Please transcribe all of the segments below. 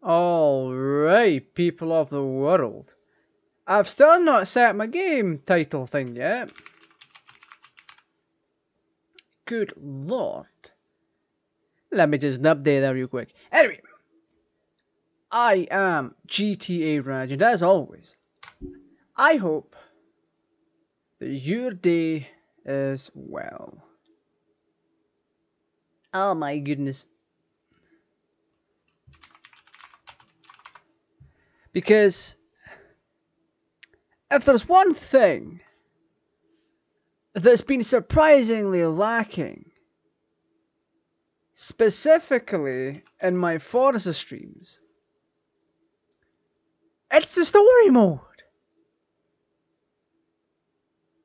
Alright, people of the world. I've still not set my game title thing yet. Good lord. Let me just update that real quick. Anyway, I am GTArajgaming, and as always, I hope that your day is well. Oh my goodness. Because if there's one thing that's been surprisingly lacking, specifically in my FORZA streams, it's the story mode.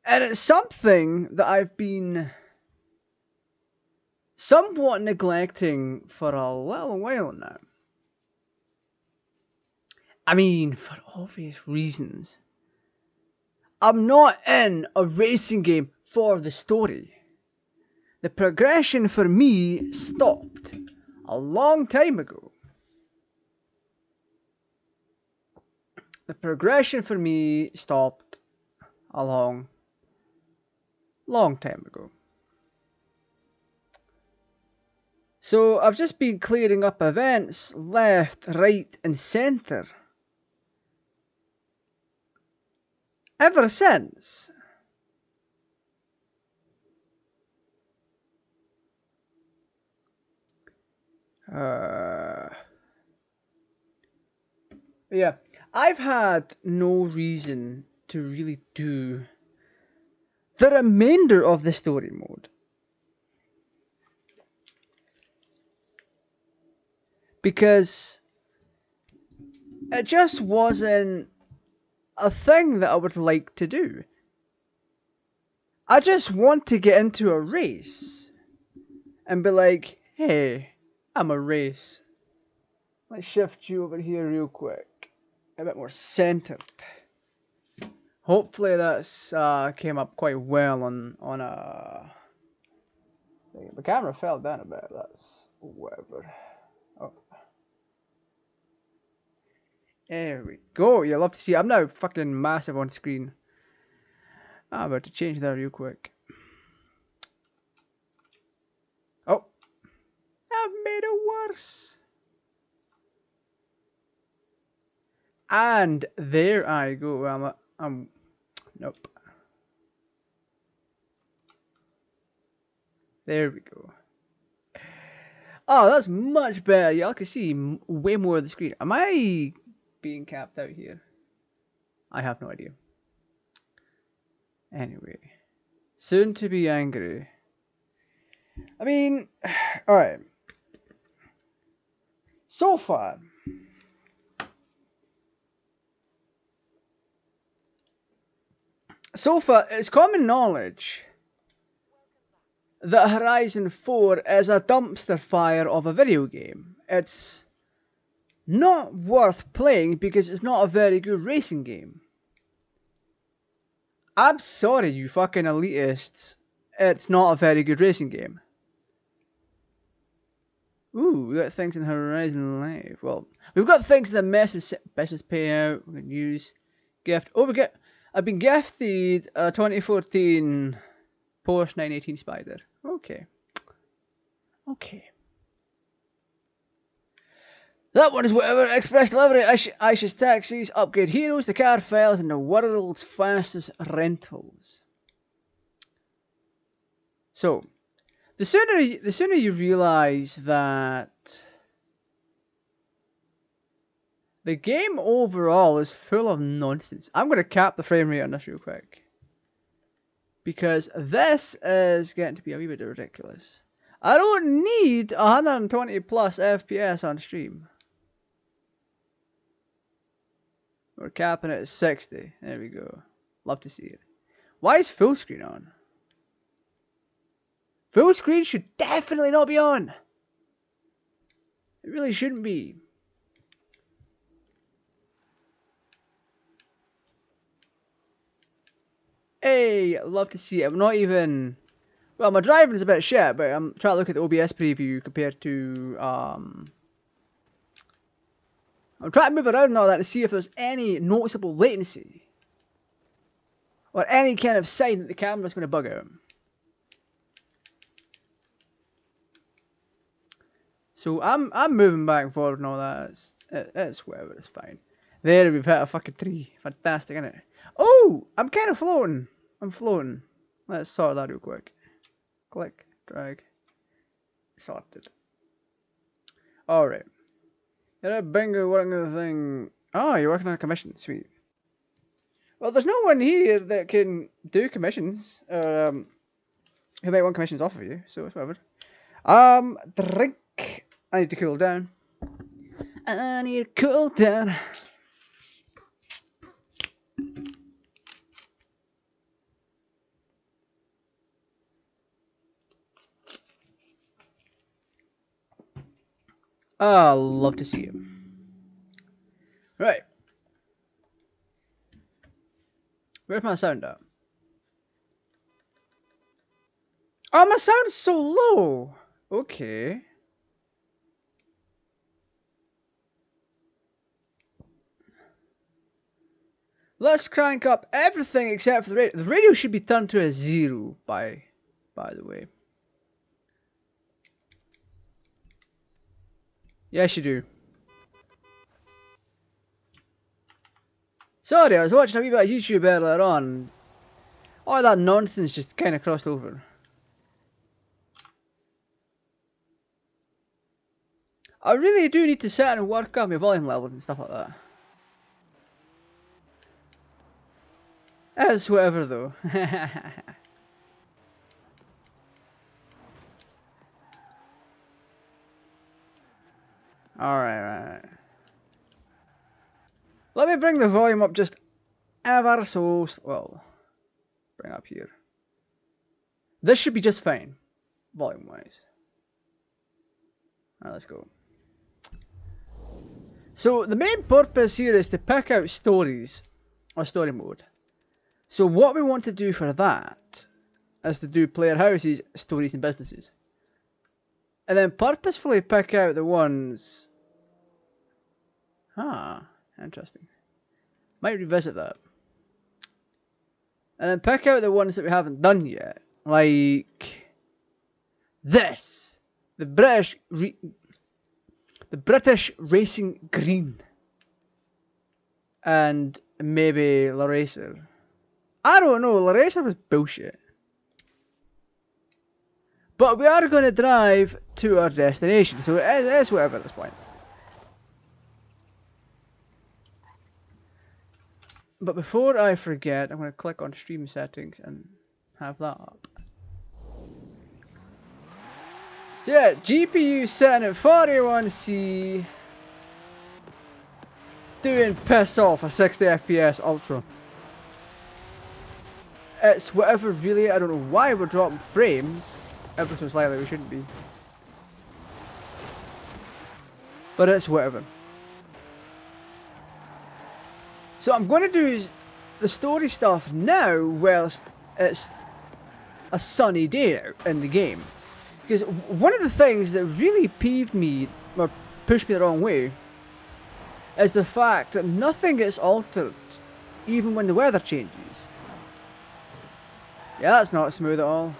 And it's something that I've been somewhat neglecting for a little while now. I mean, for obvious reasons. I'm not in a racing game for the story. The progression for me stopped a long time ago. The progression for me stopped a long time ago. So I've just been clearing up events left, right and centre ever since. Yeah, I've had no reason to really do the remainder of the story mode. Because it just wasn't a thing that I would like to do. I just want to get into a race and be like, hey, I'm a race. Let's shift you over here real quick. A bit more centered. Hopefully that's came up quite well on the camera fell down a bit. That's whatever. Oh. There we go. You'll love to see. I'm now fucking massive on screen. I'm about to change that real quick. Oh, I've made it worse. And there I go. Nope. There we go. Oh, that's much better. Y'all can see way more of the screen. Am I being capped out here? I have no idea. Anyway, soon to be angry. I mean, alright. So far, it's common knowledge that Horizon 4 is a dumpster fire of a video game. It's not worth playing because it's not a very good racing game. I'm sorry, you fucking elitists. It's not a very good racing game. Ooh, we got things in Horizon Live. Well, we've got things in the message payout. We can use gift. Oh, I've been gifted a 2014 Porsche 918 Spider. Okay. Okay. That one is whatever. Express delivery, Aisha's taxis, upgrade heroes, the car files, and the world's fastest rentals. So, the sooner you realize that the game overall is full of nonsense. I'm going to cap the frame rate on this real quick. Because this is getting to be a wee bit ridiculous. I don't need 120 plus FPS on stream. We're capping it at 60. There we go. Love to see it. Why is full screen on? Full screen should definitely not be on. It really shouldn't be. Hey, love to see it. I'm not even... Well, my driving is a bit shit, but I'm trying to look at the OBS preview compared to I'm trying to move around and all that to see if there's any noticeable latency. Or any kind of sign that the camera's going to bug out. So I'm moving back and forward and all that. It's whatever, it's fine. There, we've hit a fucking tree. Fantastic, isn't it? Oh! I'm kind of floating. I'm floating. Let's sort that real quick. Click, drag. Sorted. Alright. Yeah, bingo, working on the thing. Oh, you're working on a commission. Sweet. Well, there's no one here that can do commissions. Who might want commissions off of you, so it's whatever. Drink. I need to cool down. I need to cool down. Oh, love to see him. Right. Where's my sound at? Oh, my sound's so low. Okay. Let's crank up everything except for the radio. The radio should be turned to a 0 by the way. Yes, you do. Sorry, I was watching a wee bit of YouTube earlier on. All that nonsense just kind of crossed over. I really do need to sit and work on my volume levels and stuff like that. It's whatever though. Alright. Let me bring the volume up just ever so well. Bring up here. This should be just fine, volume wise. Alright, let's go. So the main purpose here is to pick out stories or story mode. So what we want to do for that is to do player houses, stories and businesses. And then purposefully pick out the ones... interesting. Might revisit that. And then pick out the ones that we haven't done yet. Like... this! The British Racing Green. And maybe La Racer. I don't know, La Racer was bullshit. But we are going to drive to our destination, so it's whatever at this point. But before I forget, I'm going to click on stream settings and have that up. So yeah, GPU setting at 41C. Doing piss off a 60 FPS Ultra. It's whatever really, I don't know why we're dropping frames. Ever so slightly, we shouldn't be. But it's whatever. So I'm going to do the story stuff now whilst it's a sunny day out in the game. Because one of the things that really peeved me, or pushed me the wrong way, is the fact that nothing gets altered, even when the weather changes. Yeah, that's not smooth at all.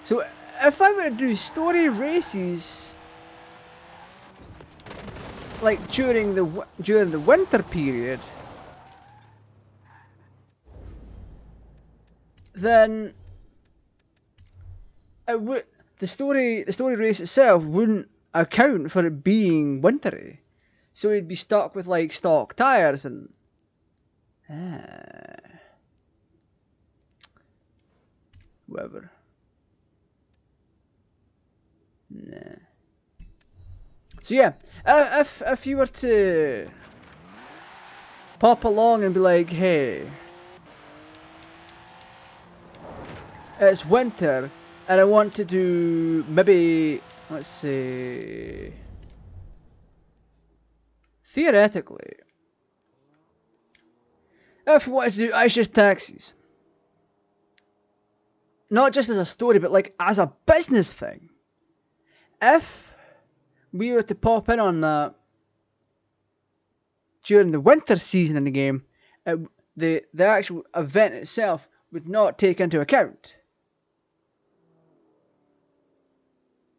So if I were to do story races, like during the winter period, then it would the story race itself wouldn't account for it being wintry, so you'd be stuck with like stock tires and whatever. Nah. So yeah, if you were to pop along and be like, hey, it's winter and I want to do maybe, let's say, theoretically, if you wanted to do Ice Taxis, not just as a story but like as a business thing, if we were to pop in on that during the winter season in the game, the actual event itself would not take into account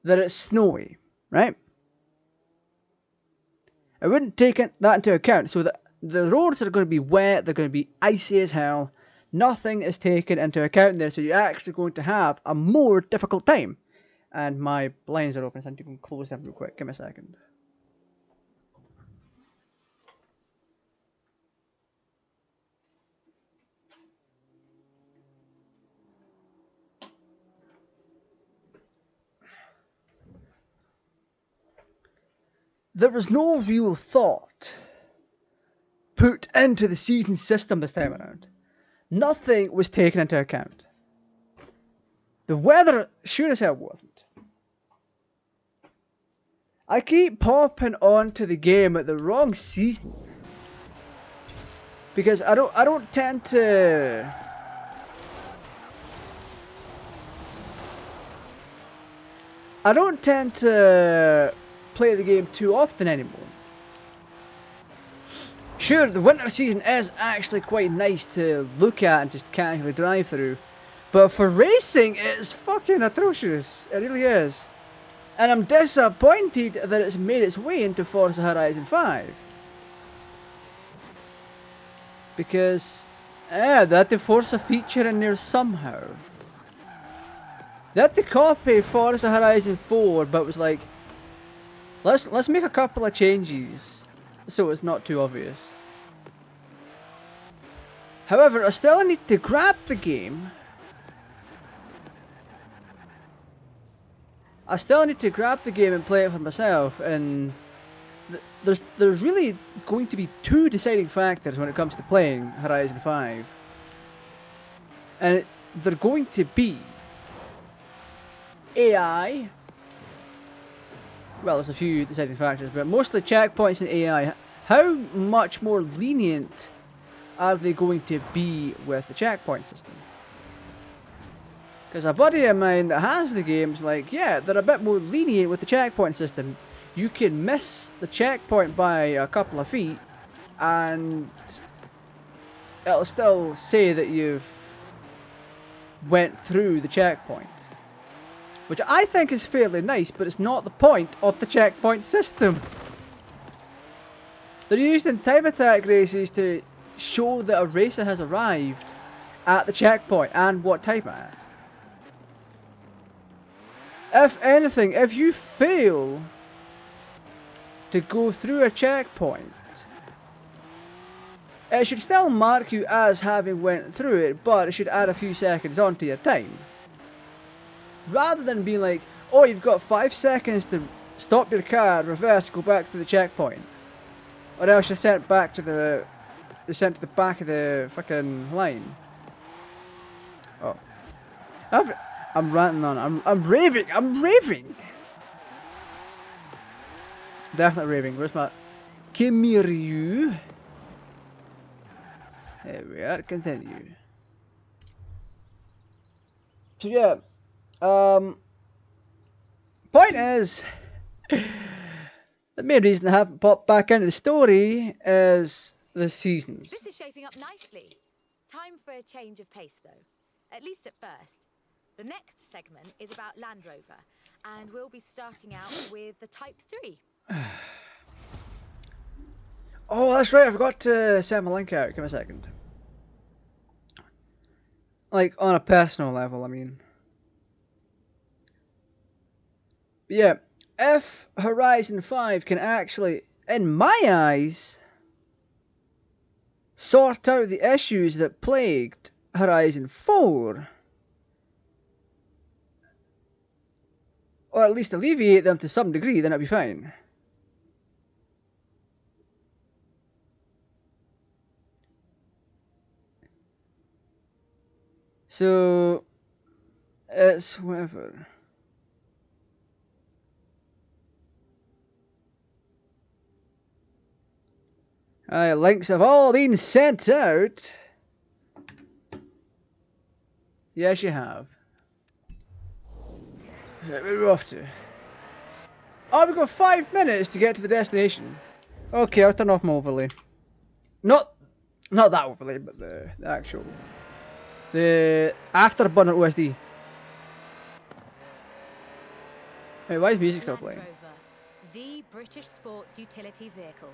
that it's snowy, right? It wouldn't take that into account, so that the roads are going to be wet, they're going to be icy as hell. Nothing is taken into account there, so you're actually going to have a more difficult time. And my blinds are open, so I need to close them real quick. Give me a second. There was no real thought put into the season system this time around. Nothing was taken into account. The weather sure as hell wasn't. I keep popping onto the game at the wrong season because I don't tend to play the game too often anymore. Sure, the winter season is actually quite nice to look at and just casually drive through, but for racing it's fucking atrocious. It really is. And I'm disappointed that it's made its way into Forza Horizon 5. Because, they had the Forza feature in there somehow. They had to copy Forza Horizon 4, but was like, let's make a couple of changes so it's not too obvious. However, I still need to grab the game. I still need to grab the game and play it for myself, and there's really going to be two deciding factors when it comes to playing Horizon 5. And they're going to be AI. Well, there's a few deciding factors, but mostly checkpoints and AI. How much more lenient are they going to be with the checkpoint system? Because a buddy of mine that has the game's like, yeah, they're a bit more lenient with the checkpoint system. You can miss the checkpoint by a couple of feet, and it'll still say that you've went through the checkpoint. Which I think is fairly nice, but it's not the point of the checkpoint system. They're used in time attack races to show that a racer has arrived at the checkpoint and what time at. If anything, if you fail to go through a checkpoint, it should still mark you as having went through it, but it should add a few seconds onto your time. Rather than being like, oh, you've got 5 seconds to stop your car, reverse, go back to the checkpoint. Or else you're sent back to the... You're sent to the back of the fucking line. Oh. I'm ranting on. I'm raving. I'm raving. Definitely raving. Where's my Kimiryu? There we are. Continue. So yeah. Point is, the main reason I haven't popped back into the story is the seasons. This is shaping up nicely. Time for a change of pace, though. At least at first. The next segment is about Land Rover, and we'll be starting out with the Type 3. Oh, that's right. I forgot to send my link out. Give me a second. Like, on a personal level, I mean. But yeah, if Horizon 5 can actually, in my eyes, sort out the issues that plagued Horizon 4, or at least alleviate them to some degree, then it'll be fine. So, it's whatever. Links have all been sent out. Yes, you have. Where are we off to? Oh, we've got 5 minutes to get to the destination. Okay, I'll turn off my overlay. Not that overlay, but the actual... The Afterburner OSD. Wait, why is music still Land playing? Rover, the British sports utility vehicle.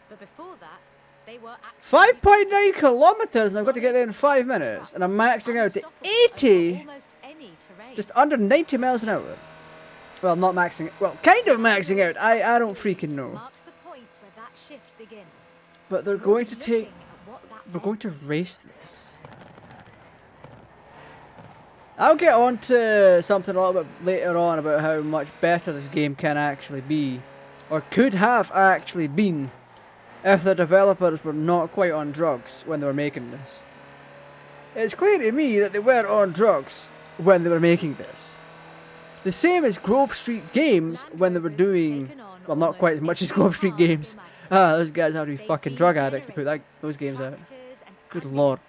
But before that, they were actually 5.9 kilometers and I've got to get there in 5 minutes. And I'm maxing out to 80! almost any terrain. Just under 90 miles an hour. Well, not maxing it. Well, kind of maxing out. I don't freaking know. Marks the point where that shift begins. But they're going to take... We're going to race this. I'll get on to something a little bit later on about how much better this game can actually be. Or could have actually been. If the developers were not quite on drugs when they were making this. It's clear to me that they were on drugs when they were making this. The same as Grove Street Games when they were doing... Well, not quite as much as Grove Street Games. Those guys have to be fucking drug addicts to put those games out. Good lord.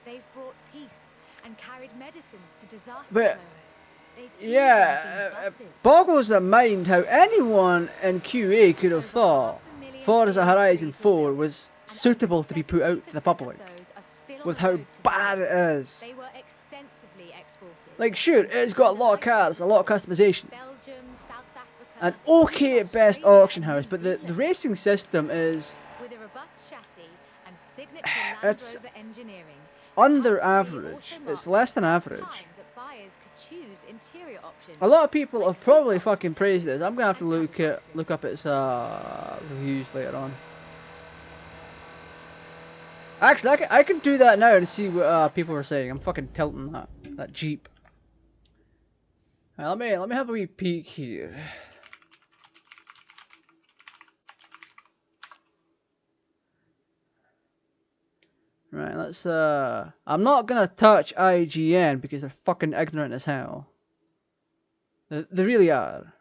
They've brought peace and carried medicines to disaster But, zones. yeah, it boggles the mind how anyone in QA could have thought Forza Horizon 4 was suitable to be put out to the public. With how bad it is. They were extensively exported. Like, sure, it's got a lot of cars, a lot of customization. Belgium, South Africa, An okay at best auction house, but the racing system is with a robust chassis and signature Land It's Rover engineering. under Type 3 average. also It's marked less than the first average. time that buyers could choose interior options. A lot of people have probably fucking praised this. I'm gonna have to look up its reviews later on. Actually, I can do that now and see what people are saying. I'm fucking tilting that Jeep. Right, let me have a wee peek here. Right, let's I'm not gonna touch IGN because they're fucking ignorant as hell. They really are.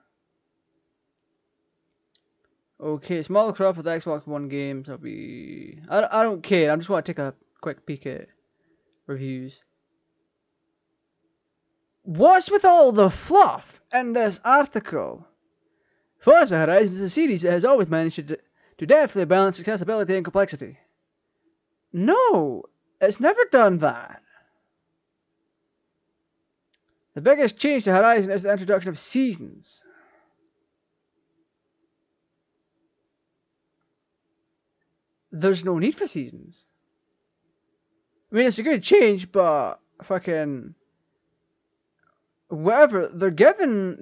Okay, small crop with Xbox One games. I'll be. I don't care. I just want to take a quick peek at reviews. What's with all the fluff in this article? Forza Horizon is a series that has always managed to deftly balance accessibility and complexity. No, it's never done that. The biggest change to Horizon is the introduction of seasons. There's no need for seasons. I mean, it's a good change, but fucking whatever. They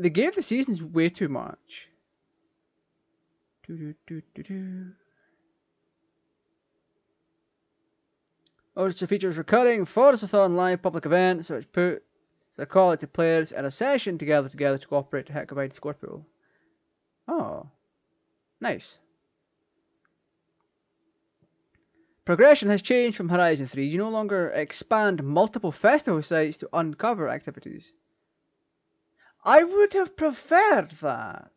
gave the seasons way too much. Also features recurring Forzathon live public events, which put the call out to players in a session together to cooperate to hit a wide score pool. Oh, nice. Progression has changed from Horizon 3. You no longer expand multiple festival sites to uncover activities. I would have preferred that.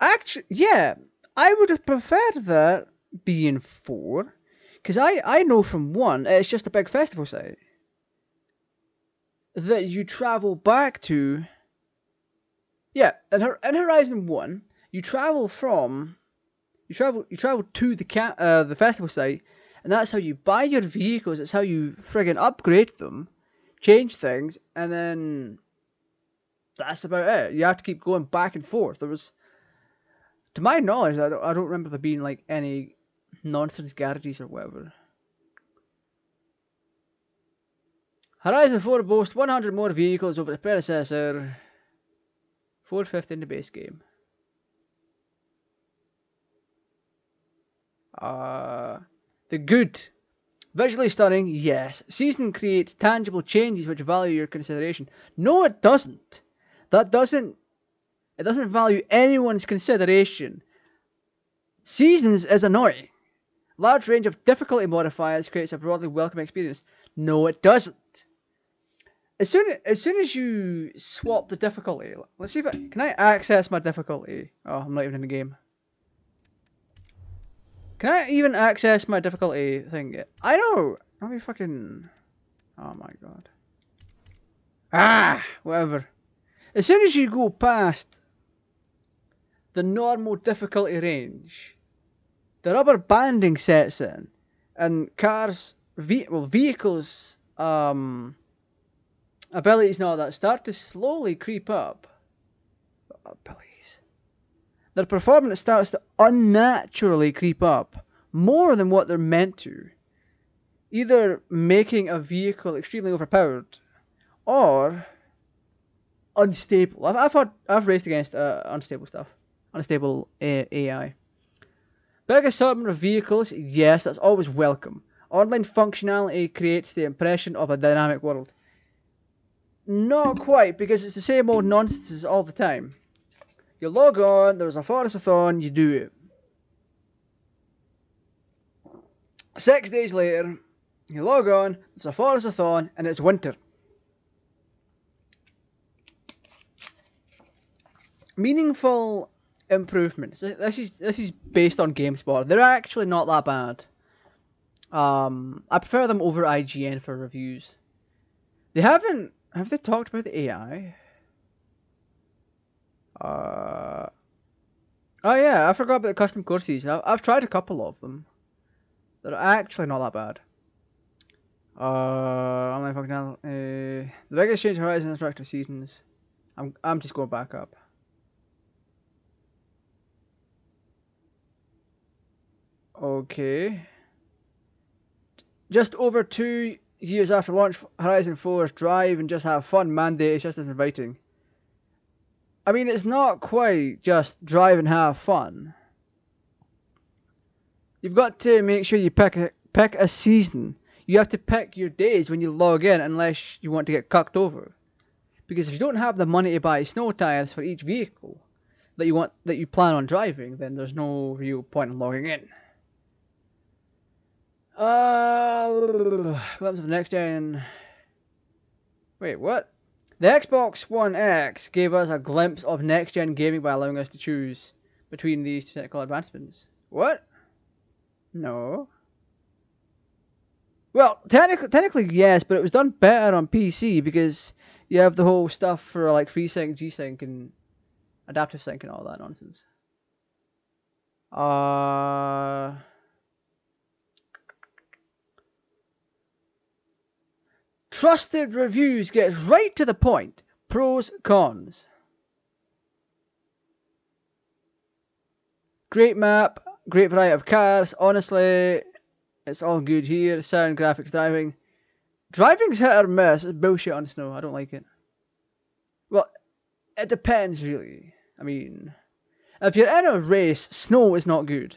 Actually, yeah, I would have preferred that being 4. Because I know from 1, it's just a big festival site. That you travel back to... Yeah, in Horizon 1, you travel from... You travel to the festival site, and that's how you buy your vehicles. It's how you friggin' upgrade them, change things, and then that's about it. You have to keep going back and forth. There was, to my knowledge, I don't remember there being like any nonsense garages or whatever. Horizon 4 boasts 100 more vehicles over the predecessor, 450 in the base game. The good. Visually stunning, yes. Season creates tangible changes which value your consideration. No, it doesn't. It doesn't value anyone's consideration. Seasons is annoying. Large range of difficulty modifiers creates a broadly welcome experience. No, it doesn't. As soon as you swap the difficulty, let's see if can I access my difficulty? Oh, I'm not even in the game. Can I even access my difficulty thing yet? I know! Let me fucking... Oh my god. Ah! Whatever. As soon as you go past the normal difficulty range, the rubber banding sets in, and vehicles, abilities and all that start to slowly creep up. Abilities. Their performance starts to unnaturally creep up more than what they're meant to, either making a vehicle extremely overpowered or unstable. I've raced against unstable stuff, unstable AI. Big assortment of vehicles, yes, that's always welcome. Online functionality creates the impression of a dynamic world. Not quite, because it's the same old nonsense all the time. You log on, there's a FORZA-thon, you do it. 6 days later, you log on, there's a FORZA-thon, and it's winter. Meaningful improvements. This is based on GameSpot. They're actually not that bad. I prefer them over IGN for reviews. Have they talked about the AI? Oh yeah, I forgot about the custom courses. I've tried a couple of them. They're actually not that bad. Online functionality. The biggest change Horizon Interactive Seasons. I'm just going back up. Okay. Just over 2 years after launch, Horizon 4's drive and just have fun mandate is just as inviting. I mean, it's not quite just drive and have fun. You've got to make sure you pick a season. You have to pick your days when you log in, unless you want to get cucked over. Because if you don't have the money to buy snow tires for each vehicle that you plan on driving, then there's no real point in logging in. Glimpse of next gen. Wait, what? The Xbox One X gave us a glimpse of next gen gaming by allowing us to choose between these two technical advancements. What? No. Well, technically yes, but it was done better on PC because you have the whole stuff for like FreeSync, G-Sync, and adaptive sync and all that nonsense. Trusted reviews gets right to the point. Pros, cons. Great map, great variety of cars. Honestly, it's all good here. Sound, graphics, driving. Driving's hit or miss. It's bullshit on snow. I don't like it. Well, it depends really. I mean, if you're in a race, snow is not good.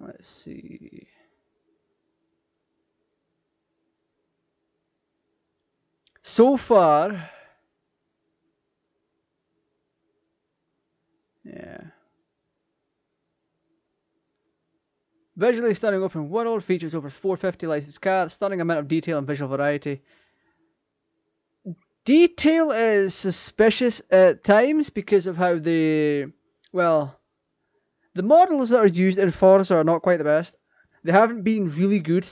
Let's see. So far, yeah. Visually stunning open world, features over 450 licensed cars, stunning amount of detail and visual variety. Detail is suspicious at times because of how the models that are used in FORZA are not quite the best. They haven't been really good.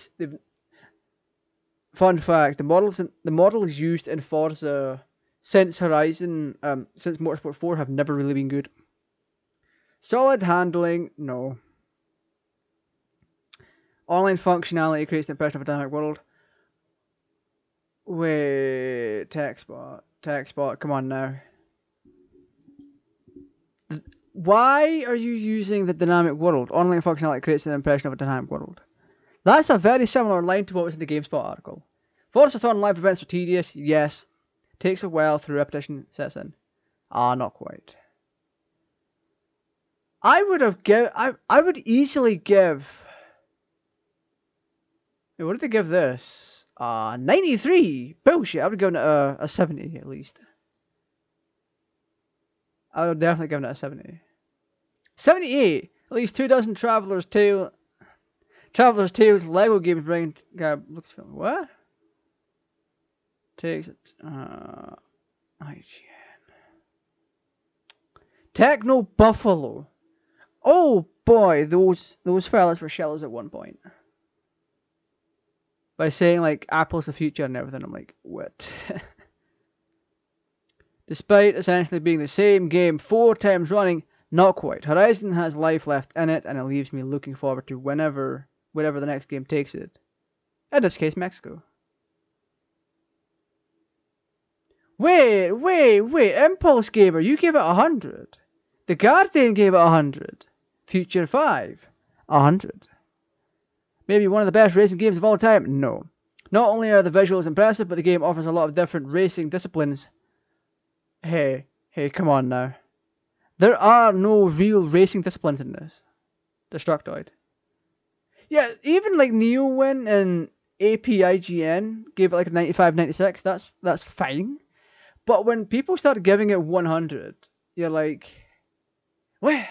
Fun fact: the models used in FORZA since Motorsport 4 have never really been good. Solid handling, no. Online functionality creates the impression of a dynamic world. Wait, TechSpot, come on now. Why are you using the dynamic world? Online functionality creates an impression of a dynamic world. That's a very similar line to what was in the GameSpot article. FORZA-thon live events are tedious, yes. Takes a while through repetition sets in. Not quite. I would easily give... Wait, what did they give this? 93! Bullshit, I would give it a 70 at least. I would definitely give it a 70. 78! At least 2 dozen Traveler's Tales Lego games bring... looks... What? Takes it... IGN. Techno Buffalo. Oh boy, those fellas were shallows at one point. By saying like Apple's the future and everything, I'm like, what? Despite essentially being the same game 4 times running, not quite. Horizon has life left in it, and it leaves me looking forward to wherever the next game takes it. In this case, Mexico. Wait, Impulse Gamer, you gave it 100. The Guardian gave it 100. Future 5, 100. Maybe one of the best racing games of all time? No. Not only are the visuals impressive, but the game offers a lot of different racing disciplines. Hey, come on now. There are no real racing disciplines in this. Destructoid. Yeah, even like NeoWin and APIGN gave it like a 95, 96. That's fine. But when people start giving it 100, you're like, what?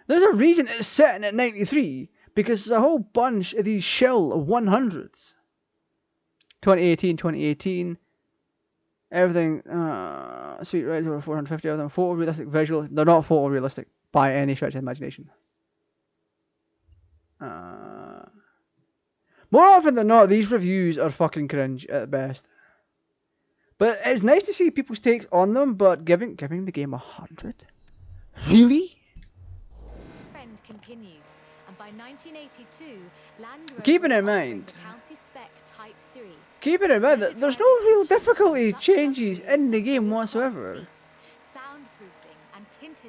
There's a reason it's sitting at 93, because there's a whole bunch of these shell 100s. 2018, everything, Sweet Rides over 450 of them, photorealistic visuals. They're not photorealistic by any stretch of the imagination. More often than not, these reviews are fucking cringe at best. But it's nice to see people's takes on them, but giving the game 100? Really? Trend continued, and by 1982, Land Rover Keeping in were mind, offering the county spec Type 3. keeping in mind that there's no real difficulty changes in the game whatsoever.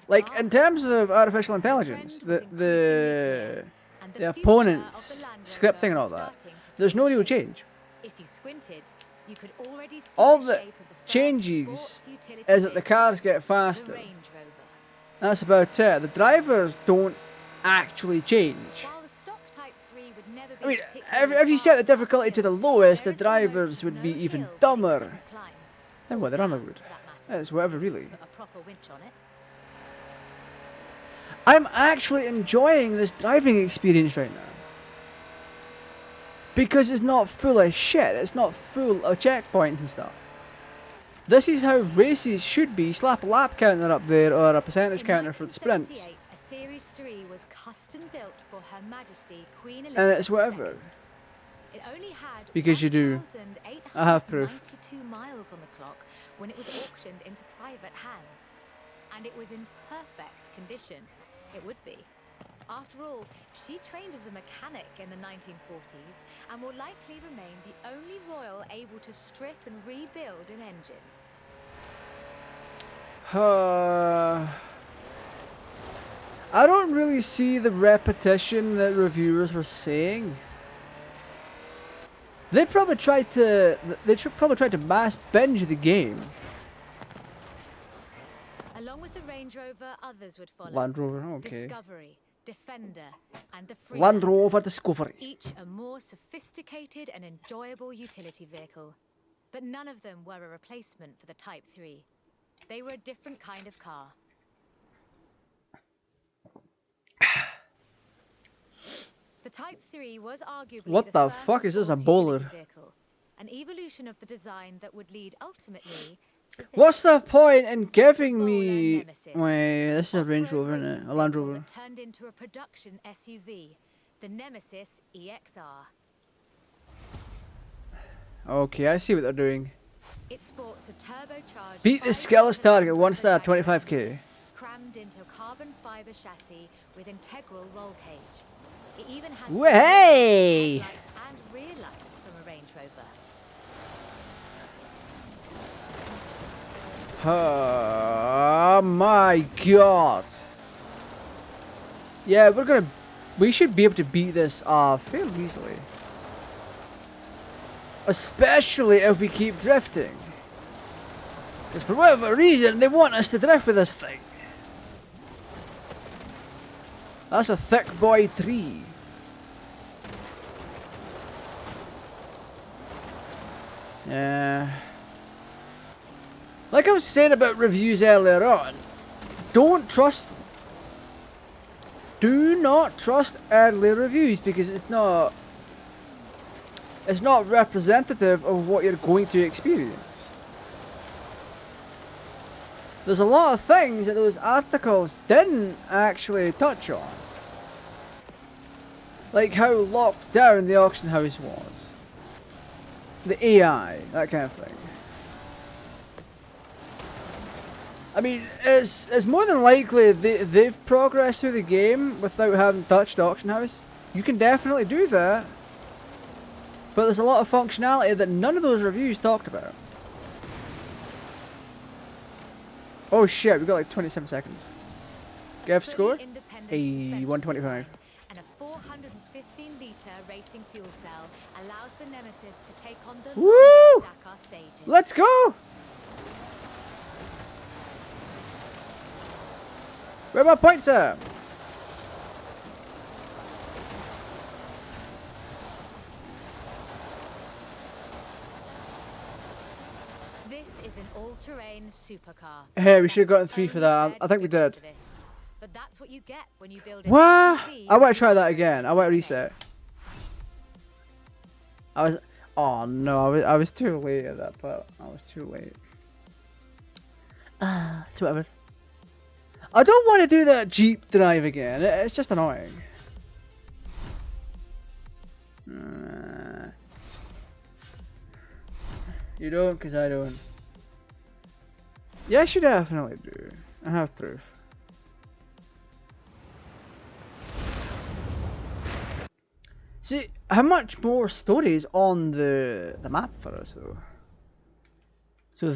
Like, in terms of artificial intelligence, the opponents, scripting and all that, there's no real change. If you squinted, you could already see All the the shape of the first changes sports utility is that the vehicle, cars get the faster. Range Rover. That's about it. The drivers don't actually change. While the stock Type 3 would never be I mean, particularly if you set the fast difficulty to the lowest, the there is almost drivers would be no even hill that it dumber couldn't climb. than what the runner would. For that matter, It's whatever, if you really. put a proper winch on it. I'm actually enjoying this driving experience right now. Because it's not full of shit, it's not full of checkpoints and stuff. This is how races should be. Slap a lap counter up there or a percentage counter for the sprints. 1978, a Series 3 was custom built for Her Majesty Queen Elizabeth And it's whatever. II. It only had Because you do. I have proof. 1,892 miles on the clock when it was auctioned into private hands. And it was in perfect condition. It would be. After all, she trained as a mechanic in the 1940s and will likely remain the only royal able to strip and rebuild an engine. I don't really see the repetition that reviewers were saying. They probably tried to mass binge the game. Along with the Range Rover, others would follow. Land Rover, okay. Discovery, Defender, and the Land Freelander. Rover Discovery. Each a more sophisticated and enjoyable utility vehicle. But none of them were a replacement for the Type 3. They were a different kind of car. The Type 3 was arguably What the fuck is this, a sports bowler? utility vehicle, an evolution of the design that would lead ultimately to What's this. the point in giving Bowler me... Nemesis. Wait, this is a Range Off-road Rover, isn't racing it? A Land vehicle Rover. that turned into a production SUV, the Nemesis EXR. Okay, I see what they're doing. It sports a turbocharged Beat the skilless target, 1 star, turbo 25k. crammed into a carbon fiber chassis with integral roll cage. It even has Way! headlights and rear lights from a Range Rover. Oh my god. Yeah, we should be able to beat this off fairly easily. Especially if we keep drifting. Because for whatever reason, they want us to drift with this thing. That's a thick boy tree. Yeah. Like I was saying about reviews earlier on, don't trust them. Do not trust early reviews because it's not representative of what you're going to experience. There's a lot of things that those articles didn't actually touch on. Like how locked down the auction house was. The AI, that kind of thing. I mean, it's more than likely they've progressed through the game without having touched the auction house. You can definitely do that. But there's a lot of functionality that none of those reviews talked about. Oh shit, we got like 27 seconds. Gav score? A 125. And a 415-litre racing fuel cell allows the Nemesis to take on the Woo! longest Dakar stages. Let's go! Where are my points at? This is an all-terrain supercar. Hey, we should have gotten 3 for that. I think we did. But that's what you get when you build an What? SUV. I want to try that again. I want to reset. Oh no, I was too late at that part. I was too late. It's whatever. I don't want to do that Jeep drive again. It's just annoying. You don't, because I don't. Yes, you definitely do. I have proof. See, how much more story is on the map for us, though? So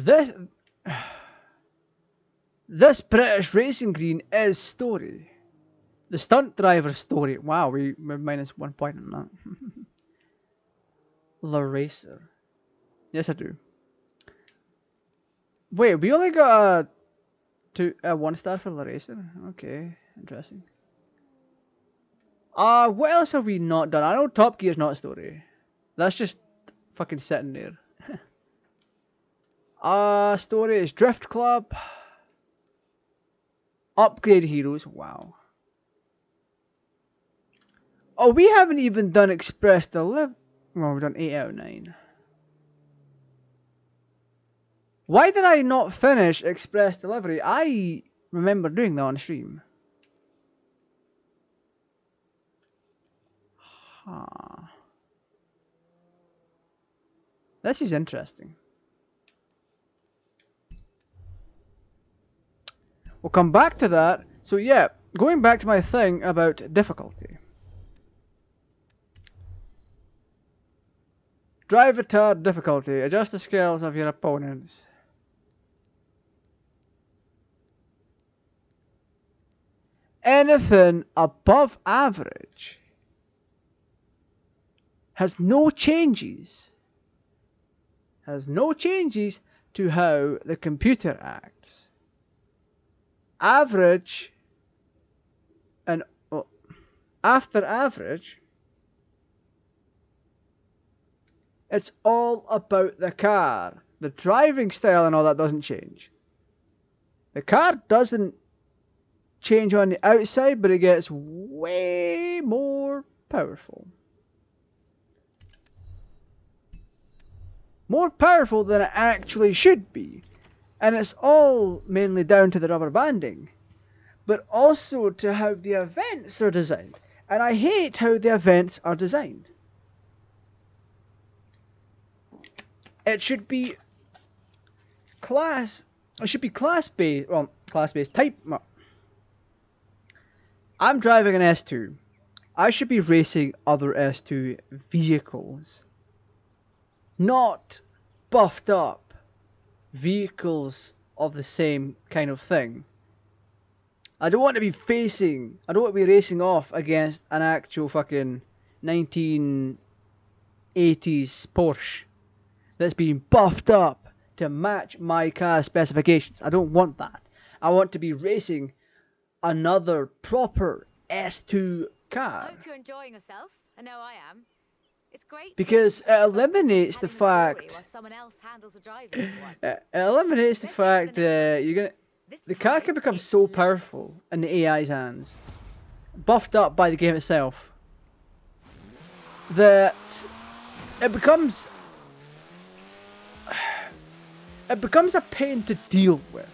this British racing green is story. The stunt driver story. Wow, we're minus 1 point on that. La Racer. Yes, I do. Wait, we only got a 1 star for La Racer? Okay, interesting. What else have we not done? I know Top Gear's not a story. That's just fucking sitting there. Story is Drift Club. Upgrade heroes. Wow. Oh, we haven't even done Express Delivery. Well, we've done 8 out of 9. Why did I not finish Express Delivery? I remember doing that on stream. Huh. This is interesting. We'll come back to that. So yeah, going back to my thing about difficulty. Drive retard difficulty. Adjust the skills of your opponents. Anything above average has no changes. Has no changes to how the computer acts. Average and after average, it's all about the car. The driving style and all that doesn't change. The car doesn't change on the outside, but it gets way more powerful. More powerful than it actually should be. And it's all mainly down to the rubber banding. But also to how the events are designed. And I hate how the events are designed. It should be class based. Well, class based type. I'm driving an S2. I should be racing other S2 vehicles. Not buffed up vehicles of the same kind of thing. I don't want to be racing off against an actual fucking 1980s Porsche that's been buffed up to match my car specifications. I don't want that. I want to be racing another proper S2 car. I hope you're enjoying yourself. I know I am. It's great because it eliminates the fact. It eliminates the fact that the car can become so powerful in the AI's hands, buffed up by the game itself, that it becomes a pain to deal with.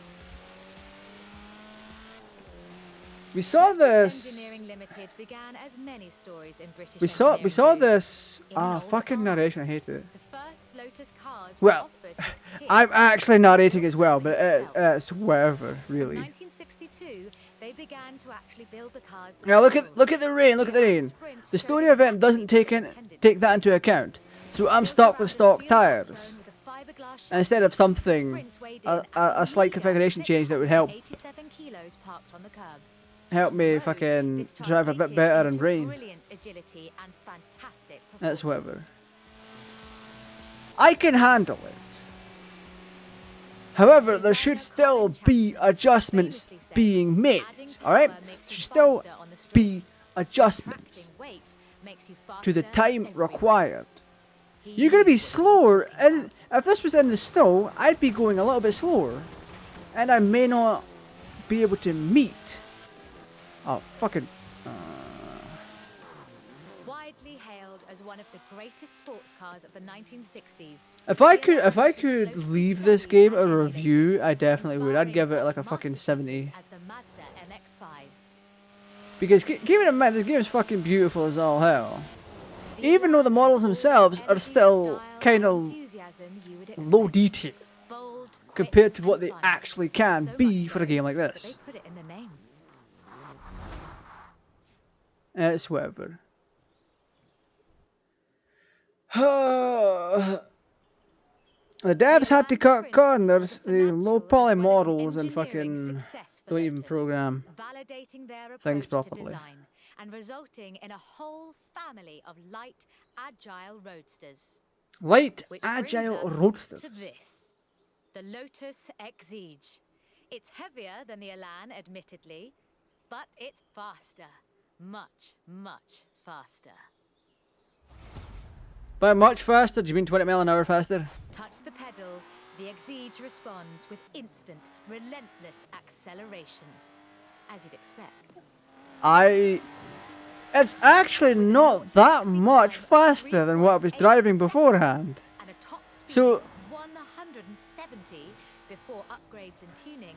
We saw Lotus this. Engineering Limited began as many stories in British We engineering saw do. this. In an old Fucking barn, narration. I hate it. the first Lotus cars were Well, offered as kits. I'm actually narrating as well, but Yourself. it's whatever, From really. 1962, they began to actually build the cars Now look at themselves. the rain. Look at the rain. The story event doesn't take that into account. So I'm stuck with stock tires. And instead of something, a slight configuration change that would help me fucking drive a bit better in rain. That's whatever. I can handle it. However, there should still be adjustments being made, alright? There should still be adjustments to the time required. You're going to be slower, and if this was in the snow, I'd be going a little bit slower. And I may not be able to meet. Oh, fucking... Widely hailed as one of the greatest sports cars of the 1960s. If I could leave this game a review, I definitely would. I'd give it like a fucking 70. As the Mazda MX-5. Because keep it in mind, this game is fucking beautiful as all hell. Even though the models themselves are still kind of low detail compared to what they actually can be for a game like this. It's whatever. The devs had to cut corners, the low poly models, and fucking don't even program things properly. And resulting in a whole family of light, agile roadsters. Light, agile roadsters. To this, the Lotus Exige. It's heavier than the Elan, admittedly, but it's faster. Much, much faster. By much faster, do you mean 20 mph an hour faster? Touch the pedal, the Exige responds with instant, relentless acceleration, as you'd expect. It's actually not that much faster than what I was driving beforehand. At a top speed So, of 170 before upgrades and tuning,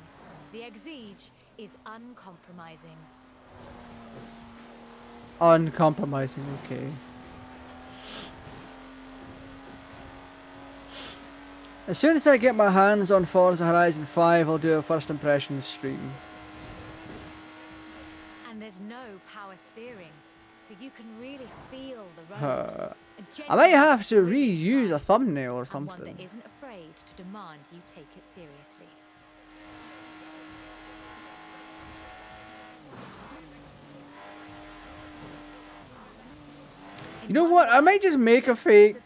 the Exige is uncompromising. Uncompromising, okay. As soon as I get my hands on Forza Horizon 5, I'll do a first impressions stream. And there's no power steering, so you can really feel the road. I might have to reuse a thumbnail or something. One that isn't afraid to demand you take it seriously. You know what? I might just make a fake,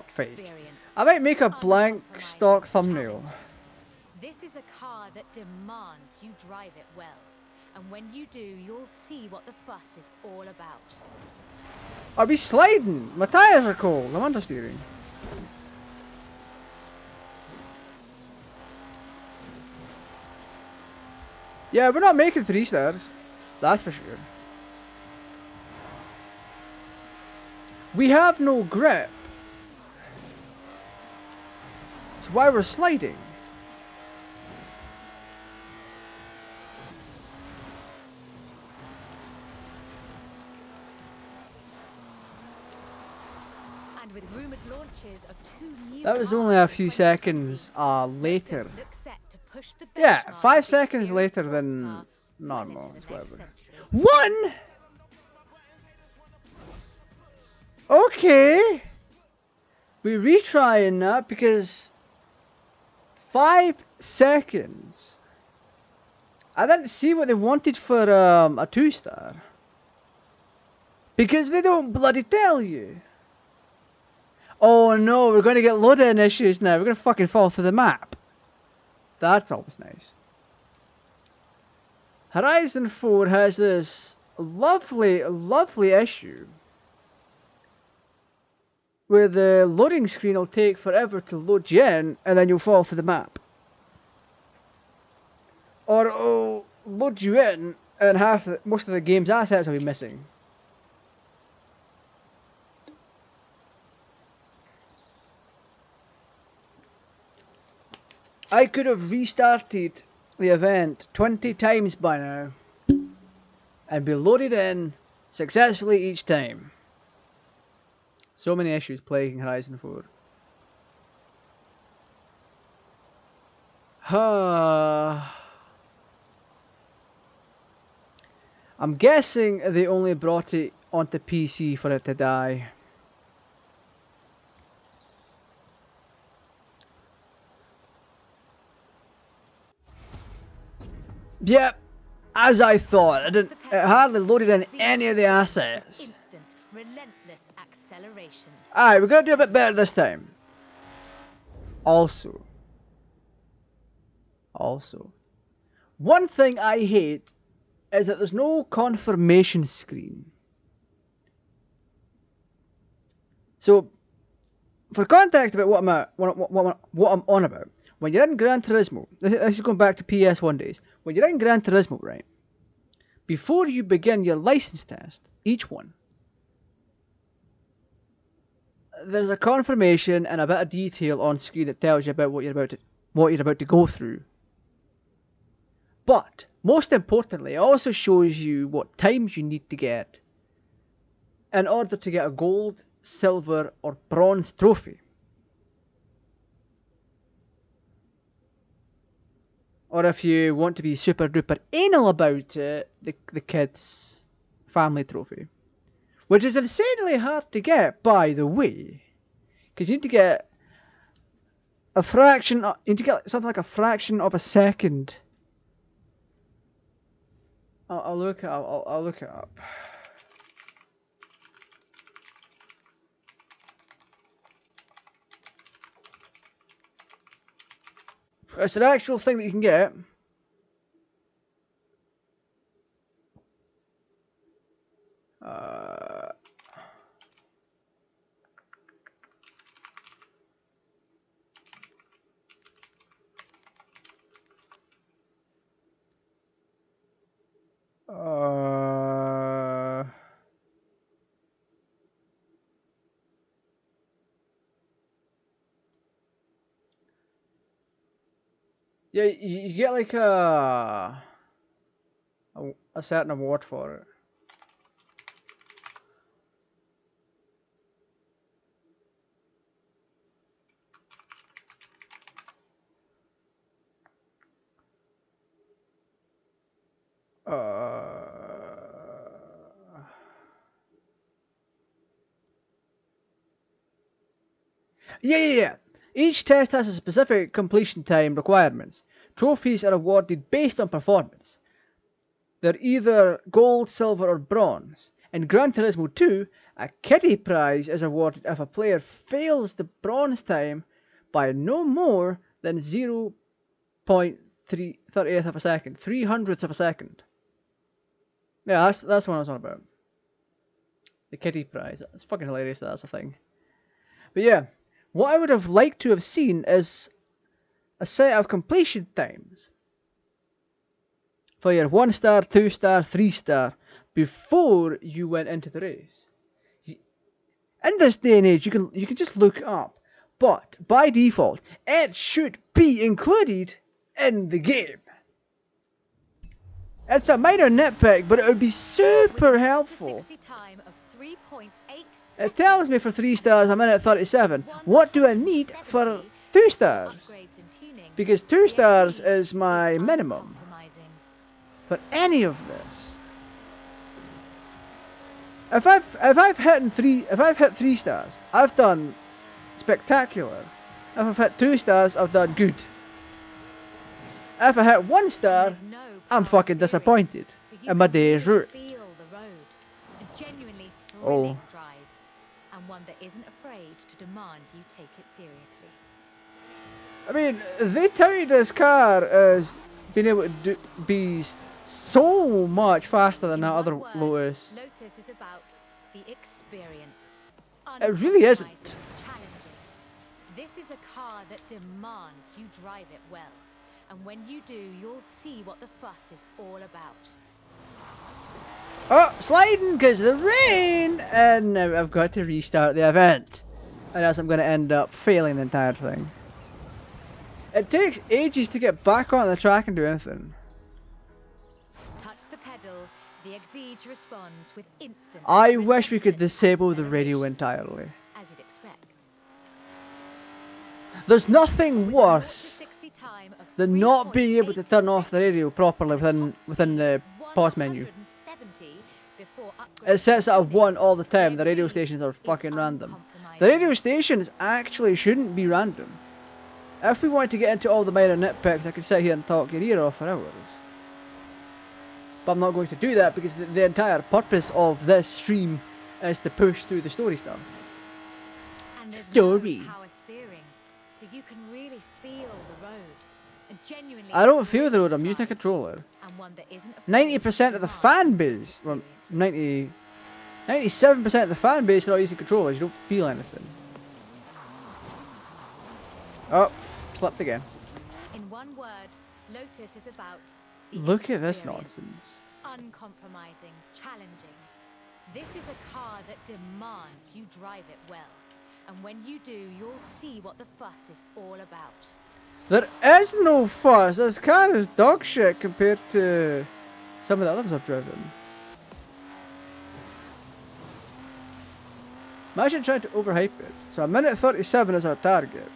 fake. I might make a blank stock thumbnail. This is a car that demands you drive it well. And when you do, you'll see what the fuss is all about. I'll be sliding. My tires are cold. I'm understeering. Yeah, we're not making 3 stars. That's for sure. We have no grip. That's why we're sliding. And with rumored launches of 2 new That was cars only a in few 2020, seconds later. Lotus looks set to push the Yeah, benchmark 5 of the seconds experienced later sports than car normal. well into It's the next whatever. century. 1! Okay. We're retrying that because 5 seconds. I didn't see what they wanted for a 2-star. Because they don't bloody tell you. Oh no, we're going to get loading issues now. We're going to fucking fall through the map. That's always nice. Horizon 4 has this lovely, lovely issue where the loading screen will take forever to load you in and then you'll fall through the map. Or it'll load you in and most of the game's assets will be missing. I could have restarted the event 20 times by now. and be loaded in successfully each time. So many issues plaguing Horizon 4. I'm guessing they only brought it onto PC for it to die. Yep, as I thought. It hardly loaded in any of the assets. Alright, we're gonna do a bit better this time. Also, one thing I hate is that there's no confirmation screen. So, for context about what I'm on about, when you're in Gran Turismo, this is going back to PS1 days. When you're in Gran Turismo, right, before you begin your license test, each one, there's a confirmation and a bit of detail on screen that tells you about what you're about to go through. But most importantly, it also shows you what times you need to get in order to get a gold, silver, or bronze trophy. Or if you want to be super duper anal about it, the kid's family trophy. Which is insanely hard to get, by the way. Because you need to get a fraction, you need to get something like a fraction of a second. I'll look it up. I'll look it up. It's an actual thing that you can get. Yeah, you get like a certain award for it. Yeah. Each test has a specific completion time requirements. Trophies are awarded based on performance. They're either gold, silver, or bronze. In Gran Turismo 2, a K.A.T.T prize is awarded if a player fails the bronze time by no more than 0.38 of a second, 300ths of a second. Yeah, that's what I was on about. The K.A.T.T prize. It's fucking hilarious that that's a thing. But yeah, what I would have liked to have seen is a set of completion times for your 1-star, 2-star, 3-star before you went into the race. In this day and age, you can just look up, but by default, it should be included in the game. It's a minor nitpick, but it would be super helpful. It tells me for 3 stars I'm in at 37. What do I need for 2 stars? Because 2 stars is my minimum for any of this. If I've hit 3 stars, I've done spectacular. If I've hit 2 stars, I've done good. If I hit 1 star, I'm fucking disappointed, and my day is ruined. Oh. And one that isn't afraid to demand you take it seriously. I mean, they touted this car as being able to be so much faster than that other Lotus. Lotus is about the experience. It really isn't. Challenging. This is a car that demands you drive it well. And when you do, you'll see what the fuss is all about. Oh, sliding because of the rain! And now I've got to restart the event. And else I'm going to end up failing the entire thing. It takes ages to get back on the track and do anything. Touch the pedal, The Exige responds with instant. I wish we could relentless disable the radio acceleration, entirely. as you'd expect. There's nothing With a 0 to worse 60 time of than not being able 3.8 to turn off the radio seconds properly and a top within speed the of pause menu. 170 before It upgrades sets it and at 1 tuning. all the time. The radio Exige stations are is fucking random. The uncompromising. radio stations actually shouldn't be random. If we wanted to get into all the minor nitpicks, I could sit here and talk your ear off for hours. But I'm not going to do that because the entire purpose of this stream is to push through the story stuff. And there's Story. no power steering, so you can really feel the road. A genuinely I don't feel the road, I'm brilliant using a drive, controller. and one that isn't afraid 90% of the to fan demand you take base, it well, seriously. 97% of the fan base are not using controllers, you don't feel anything. Oh, slipped again. In one word, Lotus is about the Look at this experience. nonsense. Uncompromising, challenging. This is a car that demands you drive it well. And when you do, you'll see what the fuss is all about. There is no fuss, this car is dog shit compared to some of the others I've driven. Imagine trying to overhype it. So a minute 37 is our target.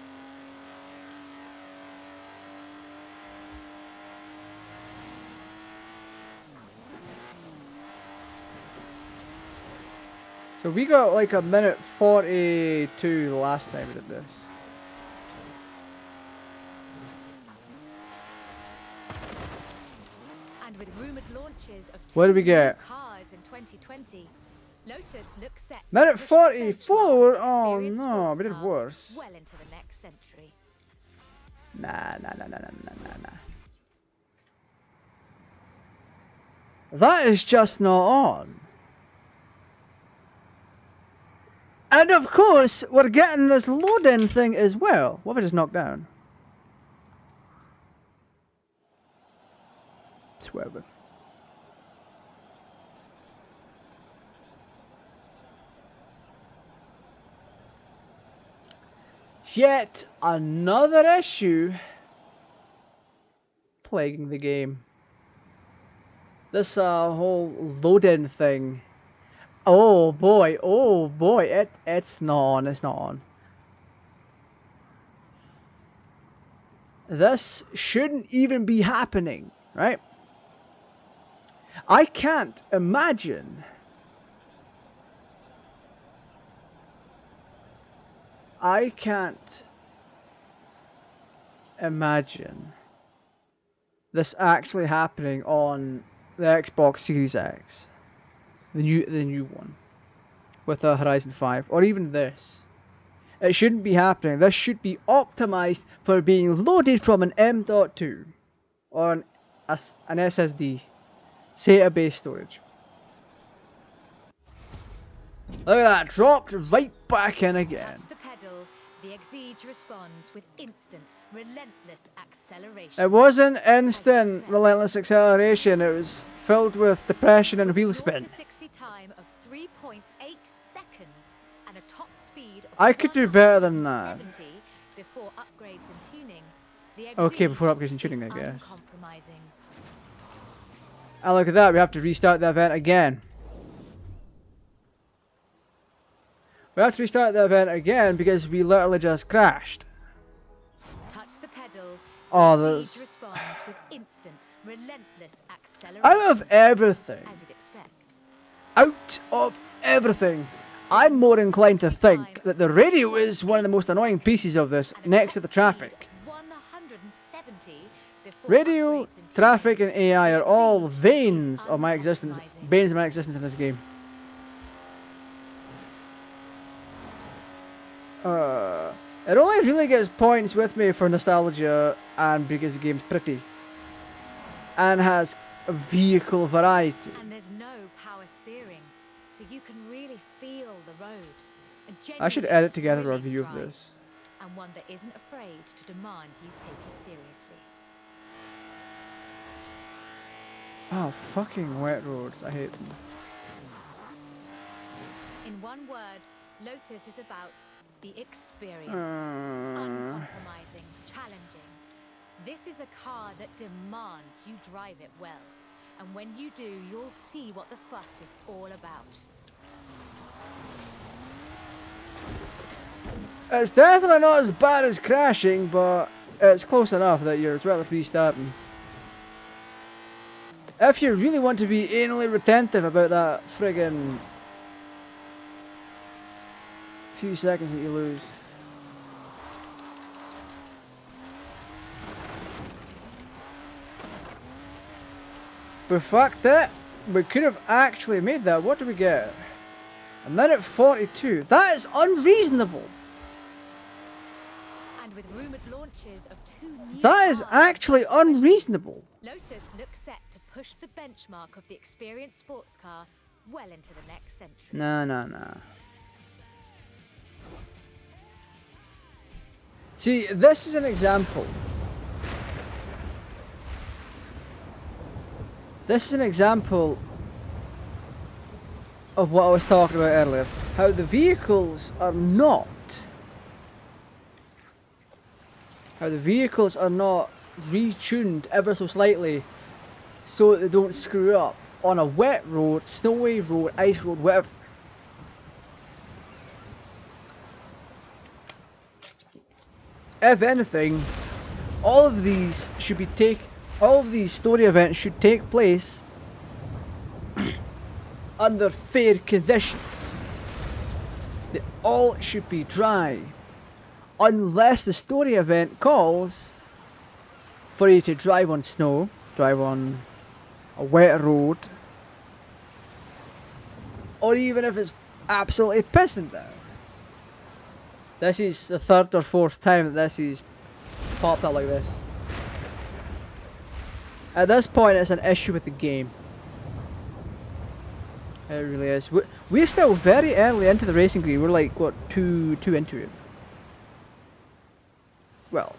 So we got like a minute 42 the last time we did this. And with rumored launches of What do we two new get? cars in 2020, Lotus looks set to Minute push the 44? benchmark of Oh experienced no, sports we did car worse. well into the next century. Nah. That is just not on. And of course, we're getting this load-in thing as well. What if I just knocked down? Swerving. Yet another issue plaguing the game. This whole load-in thing. Oh boy, it's not on, it's not on. This shouldn't even be happening, right? I can't imagine. I can't imagine this actually happening on the Xbox Series X. The new one. With a Horizon 5. Or even this. It shouldn't be happening. This should be optimized for being loaded from an M.2. Or an SSD. SATA based storage. Look at that. Dropped right back in again. Touch the pedal, the Exige responds with instant, relentless acceleration. It wasn't instant relentless acceleration. It was filled with depression and wheel spin. 0 to 60 time of 3.8 seconds and a top speed of I could do better than that. 170 before upgrades and tuning. The Okay, Exige before upgrades and tuning, is I guess. uncompromising. And look at that, we have to restart the event again. We have to restart the event again because we literally just crashed. Touch the pedal. Oh, the there's... Exige responds with instant, relentless acceleration. Out of everything. As you'd expect. Out of everything. I'm more inclined to think that the radio is one of the most annoying pieces of this, next to the traffic. 170 before Radio, upgrades and traffic, tuning. and AI are all The Exige veins is of my existence. uncompromising. Veins of my existence in this game. It only really gets points with me for nostalgia and because the game's pretty. And has a vehicle variety. And there's no power steering, so you can really feel the road. A I should genuinely edit together a brilliant review of drive, this. and one that isn't afraid to demand you take it seriously. Oh, fucking wet roads. I hate them. In one word, Lotus is about the experience. Uncompromising, challenging. This is a car that demands you drive it well. And when you do, you'll see what the fuss is all about. It's definitely not as bad as crashing, but it's close enough that you're relatively restarting. If you really want to be anally retentive about that friggin' few seconds that you lose. We fucked it. We could have actually made that. What do we get? A minute 42. That is unreasonable. And with rumored launches of 2 new That is cars actually in 2020, unreasonable. Lotus looks set to push the benchmark of the experienced sports car well into the next century. Nah. See, this is an example. This is an example of what I was talking about earlier. How the vehicles are not retuned ever so slightly so that they don't screw up on a wet road, snowy road, ice road, whatever. If anything, all of these story events should take place under fair conditions. They all should be dry, unless the story event calls for you to drive on snow, drive on a wet road, or even if it's absolutely pissing down. This is the third or fourth time that this is popped up like this. At this point, it's an issue with the game. It really is. We're still very early into the racing game. We're like, what, two into it. Well,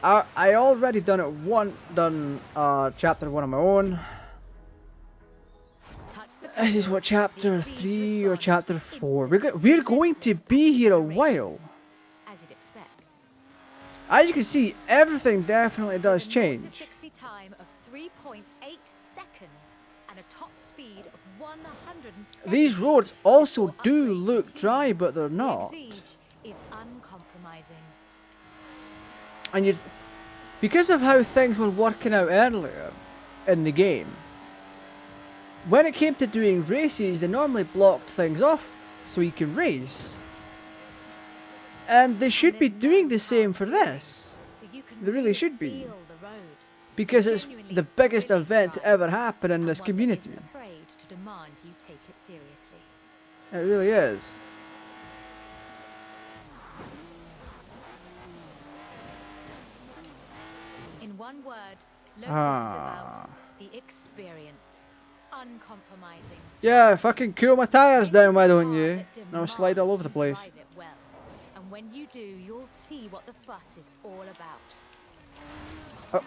I already done chapter 1 on my own. This is what, chapter 3 or chapter 4. We're going to be here a while. As you'd expect. As you can see, everything definitely does change. With a 0 to 60 time of 3.8 seconds and a top speed of 170. These roads also do look dry, but they're not. The Exige is uncompromising. And because of how things were working out earlier in the game, when it came to doing races, they normally blocked things off so you can race. And they should be doing the same for this. They really should be. Because it's the biggest event to ever happen in this community. It really is. In one word, Lotus is about the experience. Uncompromising. Yeah, fucking cool my tires down, why don't you? And I'll slide all over the place. Well. And when you do, you'll see what the fuss is all about. Oh.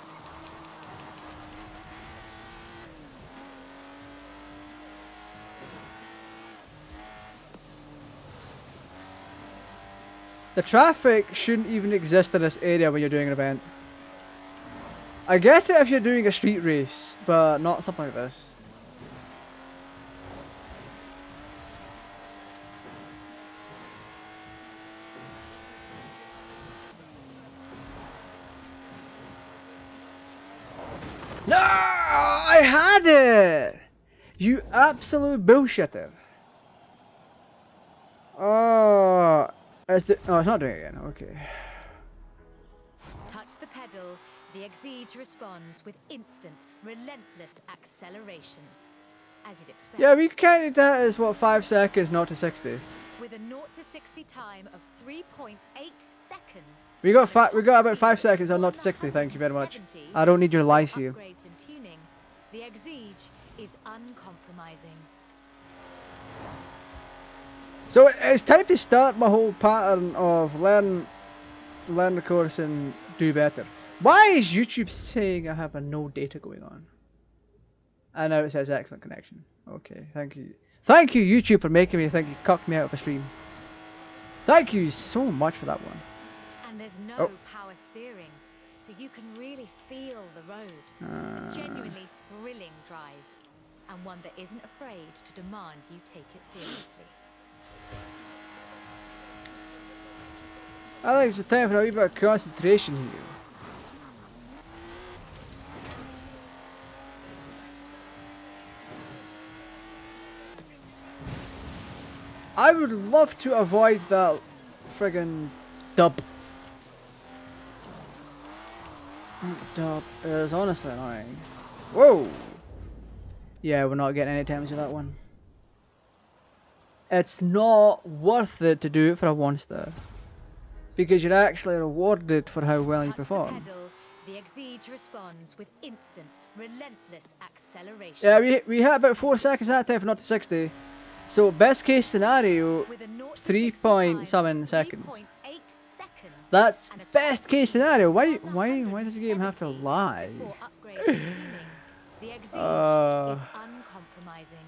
The traffic shouldn't even exist in this area when you're doing an event. I get it if you're doing a street race, but not something like this. No! I had it! You absolute bullshitter. Oh, it's not doing it again. Okay. Touch the pedal. The Exige responds with instant, relentless acceleration. As you'd expect. Yeah, we counted that as what, 5 seconds, 0 to 60. With a 0 to 60 time of 3.8 seconds. We got about 5 seconds on 0 to 60. Thank you very much. I don't need your lies here. Upgrades and tuning. The Exige is uncompromising. So it's time to start my whole pattern of learn the course and do better. Why is YouTube saying I have no data going on? And now it says excellent connection. Okay, thank you. Thank you, YouTube, for making me think you cucked me out of a stream. Thank you so much for that one. And there's no power steering. so you can really feel the road. A genuinely thrilling drive, and one that isn't afraid to demand you take it seriously. I think it's time for a wee bit of concentration here. I would love to avoid that friggin' dub. Dub is honestly annoying. Whoa! Yeah, we're not getting any times with that one. It's not worth it to do it for a 1-star. Because you're actually rewarded for how well you perform. The pedal, the Exige responds with instant, relentless acceleration. Yeah, we had about 4 seconds that time for 0 to 60. So best case scenario, 3.7 seconds. That's best case scenario. Why does the game have to lie? The Exige is uncompromising.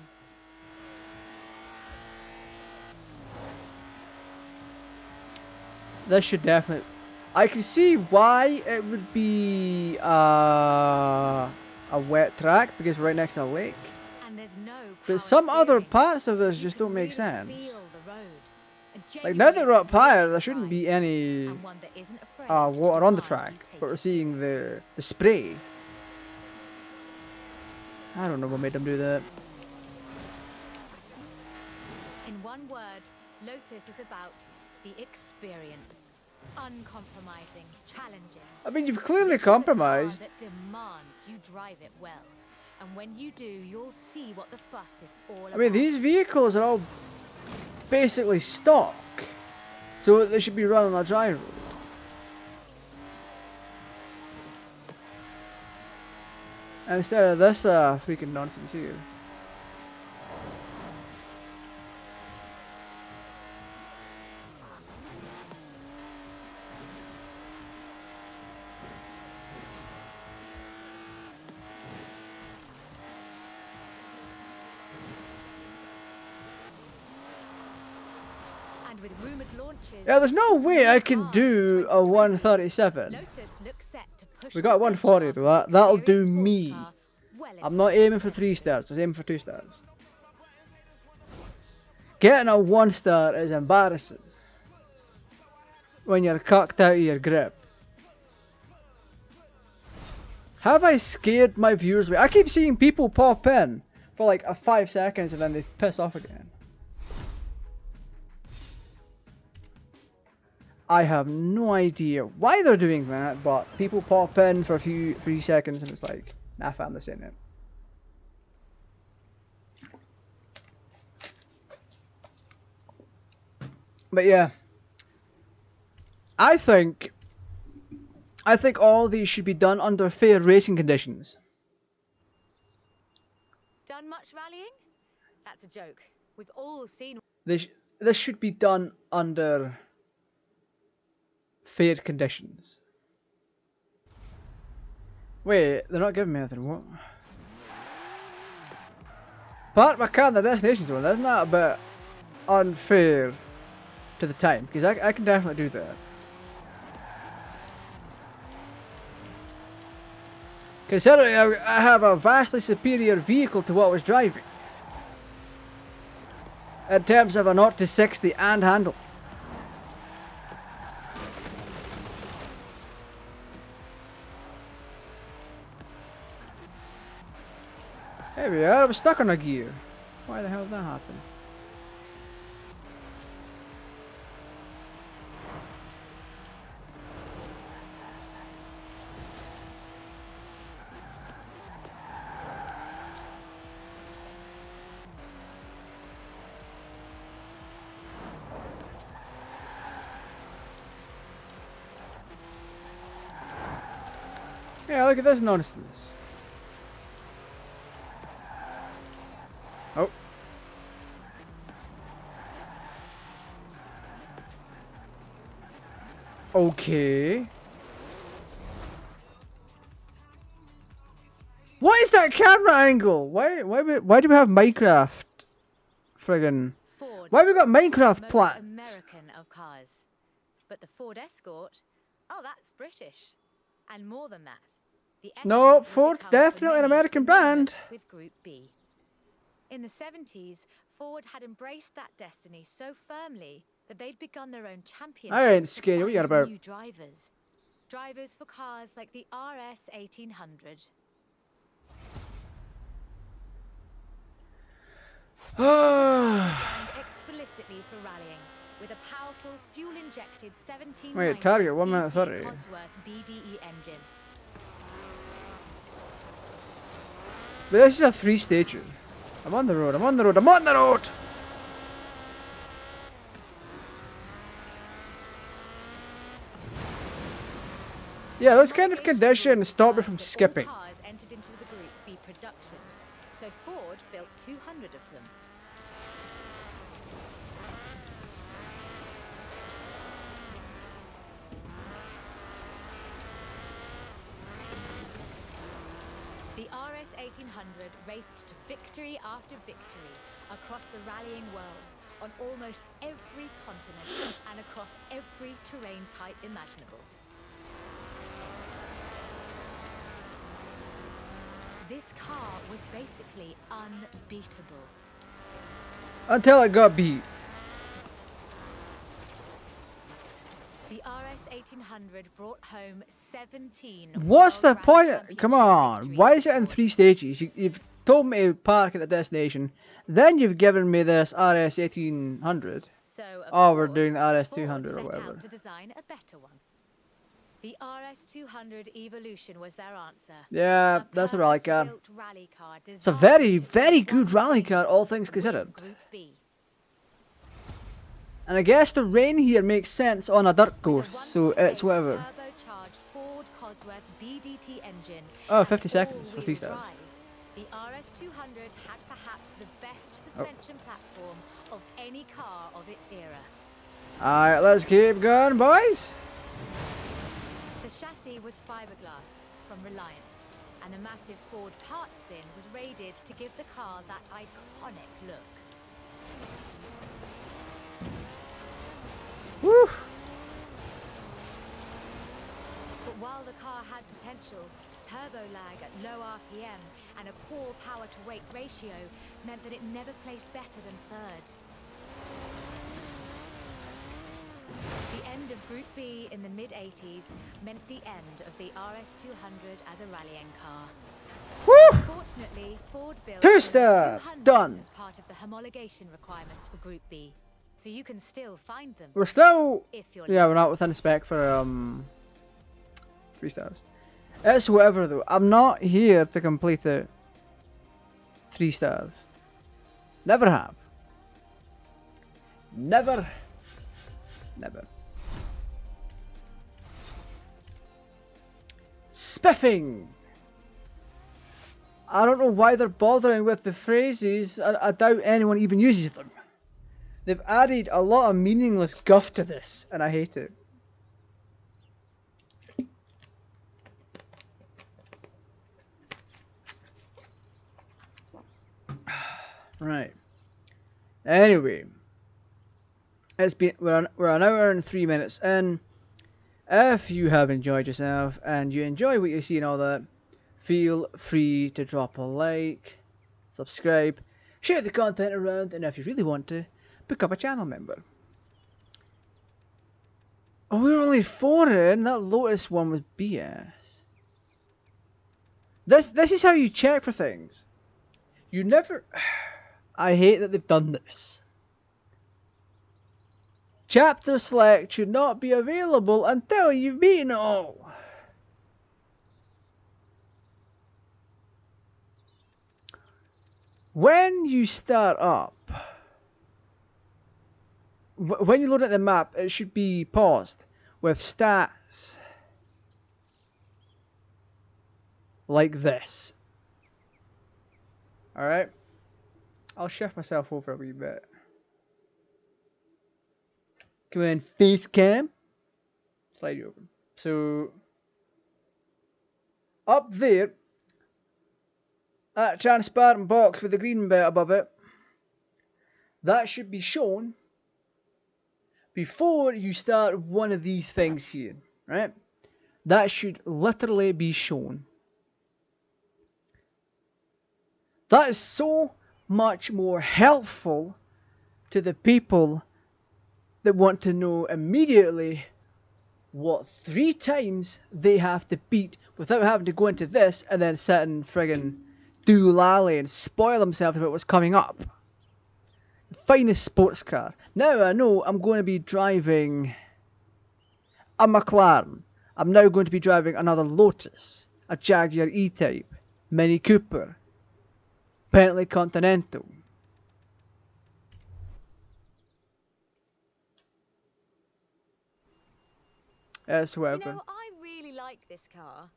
This should definitely. I can see why it would be a wet track because we're right next to a lake. And there's no But some other parts of this just don't make sense. Like now that we're up higher, there shouldn't be any water on the track, but we're seeing the spray. I don't know what made them do that. In one word, Lotus is about the experience. Uncompromising, challenging. I mean, you've clearly compromised. That demands you drive it well. And when you do, you'll see what the fuss is all about. I mean, these vehicles are all basically stock, so they should be run on a dry road. And instead of this freaking nonsense here. With rumored launches, Yeah, there's no way I can do a 137. We got 140 though, that'll do me. I'm not aiming for 3 stars, I'm aiming for 2 stars. Getting a 1-star is embarrassing when you're cocked out of your grip. Have I scared my viewers away? I keep seeing people pop in for like a 5 seconds and then they piss off again. I have no idea why they're doing that, but people pop in for a few 3 seconds and it's like, nah fam, this ain't it. But yeah, I think all these should be done under fair racing conditions. Done much rallying? That's a joke. We've all seen. This should be done under fair conditions. Wait, they're not giving me anything. What? Park my car in the destination zone. That's not a bit unfair to the time, because I can definitely do that. Considering I have a vastly superior vehicle to what I was driving in terms of a 0 to 60 and handle. There we are, I was stuck on a gear. Why the hell did that happen? Yeah, look at this nonsense. Oh. Okay. What is that camera angle? Why do we have Minecraft? Friggin'. Why have we got Minecraft plats? American of cars, but the Ford Escort, oh, that's British. And more than that, the No, Escort would Ford's become, for definitely an many, American brand. synonymous with Group B. In the 70s, Ford had embraced that destiny so firmly that they'd begun their own I ain't championships to scared. What you got find about? new drivers. Drivers for cars like the RS 1800. This was a car designed explicitly for rallying, with a powerful fuel-injected 1790 Wait, target 1 minute cc 30. Cosworth BDE engine. But this is a 3-stager. I'm on the road. I'm on the road. I'm on the road. Yeah, those kind of conditions stop me from skipping. All cars entered into the Group B production, so Ford built 200 of them. The RS 1800 raced to victory after victory across the rallying world, on almost every continent and across every terrain type imaginable. This car was basically unbeatable. Until it got beat. The RS 1800 brought home 17 What's the World Rally point? Come Championship on. victories Why is for it in Ford. 3 stages? You've told me to park at the destination. Then you've given me this RS 1800. So, of Oh, we're course, doing the RS Ford 200 or set whatever. out to design a better one. The RS 200 Evolution was their answer. Yeah, that's a rally car. purpose-built rally car It's a designed very, to do very good one rally thing: car, all things win considered. Group B. And I guess the rain here makes sense on a dirt With a course, so it's 1.8 whatever. turbocharged Ford Cosworth BDT engine Oh, and 50 seconds for 3 all-wheel stars. drive, the RS 200 had perhaps the best suspension platform of any car of its era. Alright, let's keep going, boys. The chassis was fiberglass from Reliant, and the massive Ford parts bin was raided to give the car that iconic look. Woo! But while the car had potential, turbo lag at low RPM and a poor power-to-weight ratio meant that it never placed better than third. The end of Group B in the mid-80s meant the end of the RS 200 as a rallying car. Woo! Fortunately, Ford built 2 over stars, 200 done. as part of the homologation requirements for Group B, so you can still find them We're still... if you're Yeah, we're lucky. not within spec for 3 stars. It's whatever though. I'm not here to complete it 3 stars. Never have. Never. Never. Spiffing! I don't know why they're bothering with the phrases. I doubt anyone even uses them. They've added a lot of meaningless guff to this, and I hate it. Right. Anyway, we're an hour and 3 minutes in. If you have enjoyed yourself and you enjoy what you see and all that, feel free to drop a like, subscribe, share the content around, and if you really want to, become a channel member. Oh, we were only 4 in. That Lotus one was BS. This is how you check for things. You never... I hate that they've done this. Chapter select should not be available until you've beaten it all. When you start up, when you load at the map, it should be paused with stats like this. Alright? I'll shift myself over a wee bit. Come in, face cam. Slide you over. So, up there, that transparent box with the green bit above it, that should be shown before you start one of these things here, right? That should literally be shown. That is so much more helpful to the people that want to know immediately what 3 times they have to beat without having to go into this and then sit and friggin' do lally and spoil themselves about what's coming up. The finest sports car. Now I know I'm going to be driving a McLaren. I'm now going to be driving another Lotus, a Jaguar E-Type, Mini Cooper, Bentley Continental. Yes, whatever. You know, I really like this car.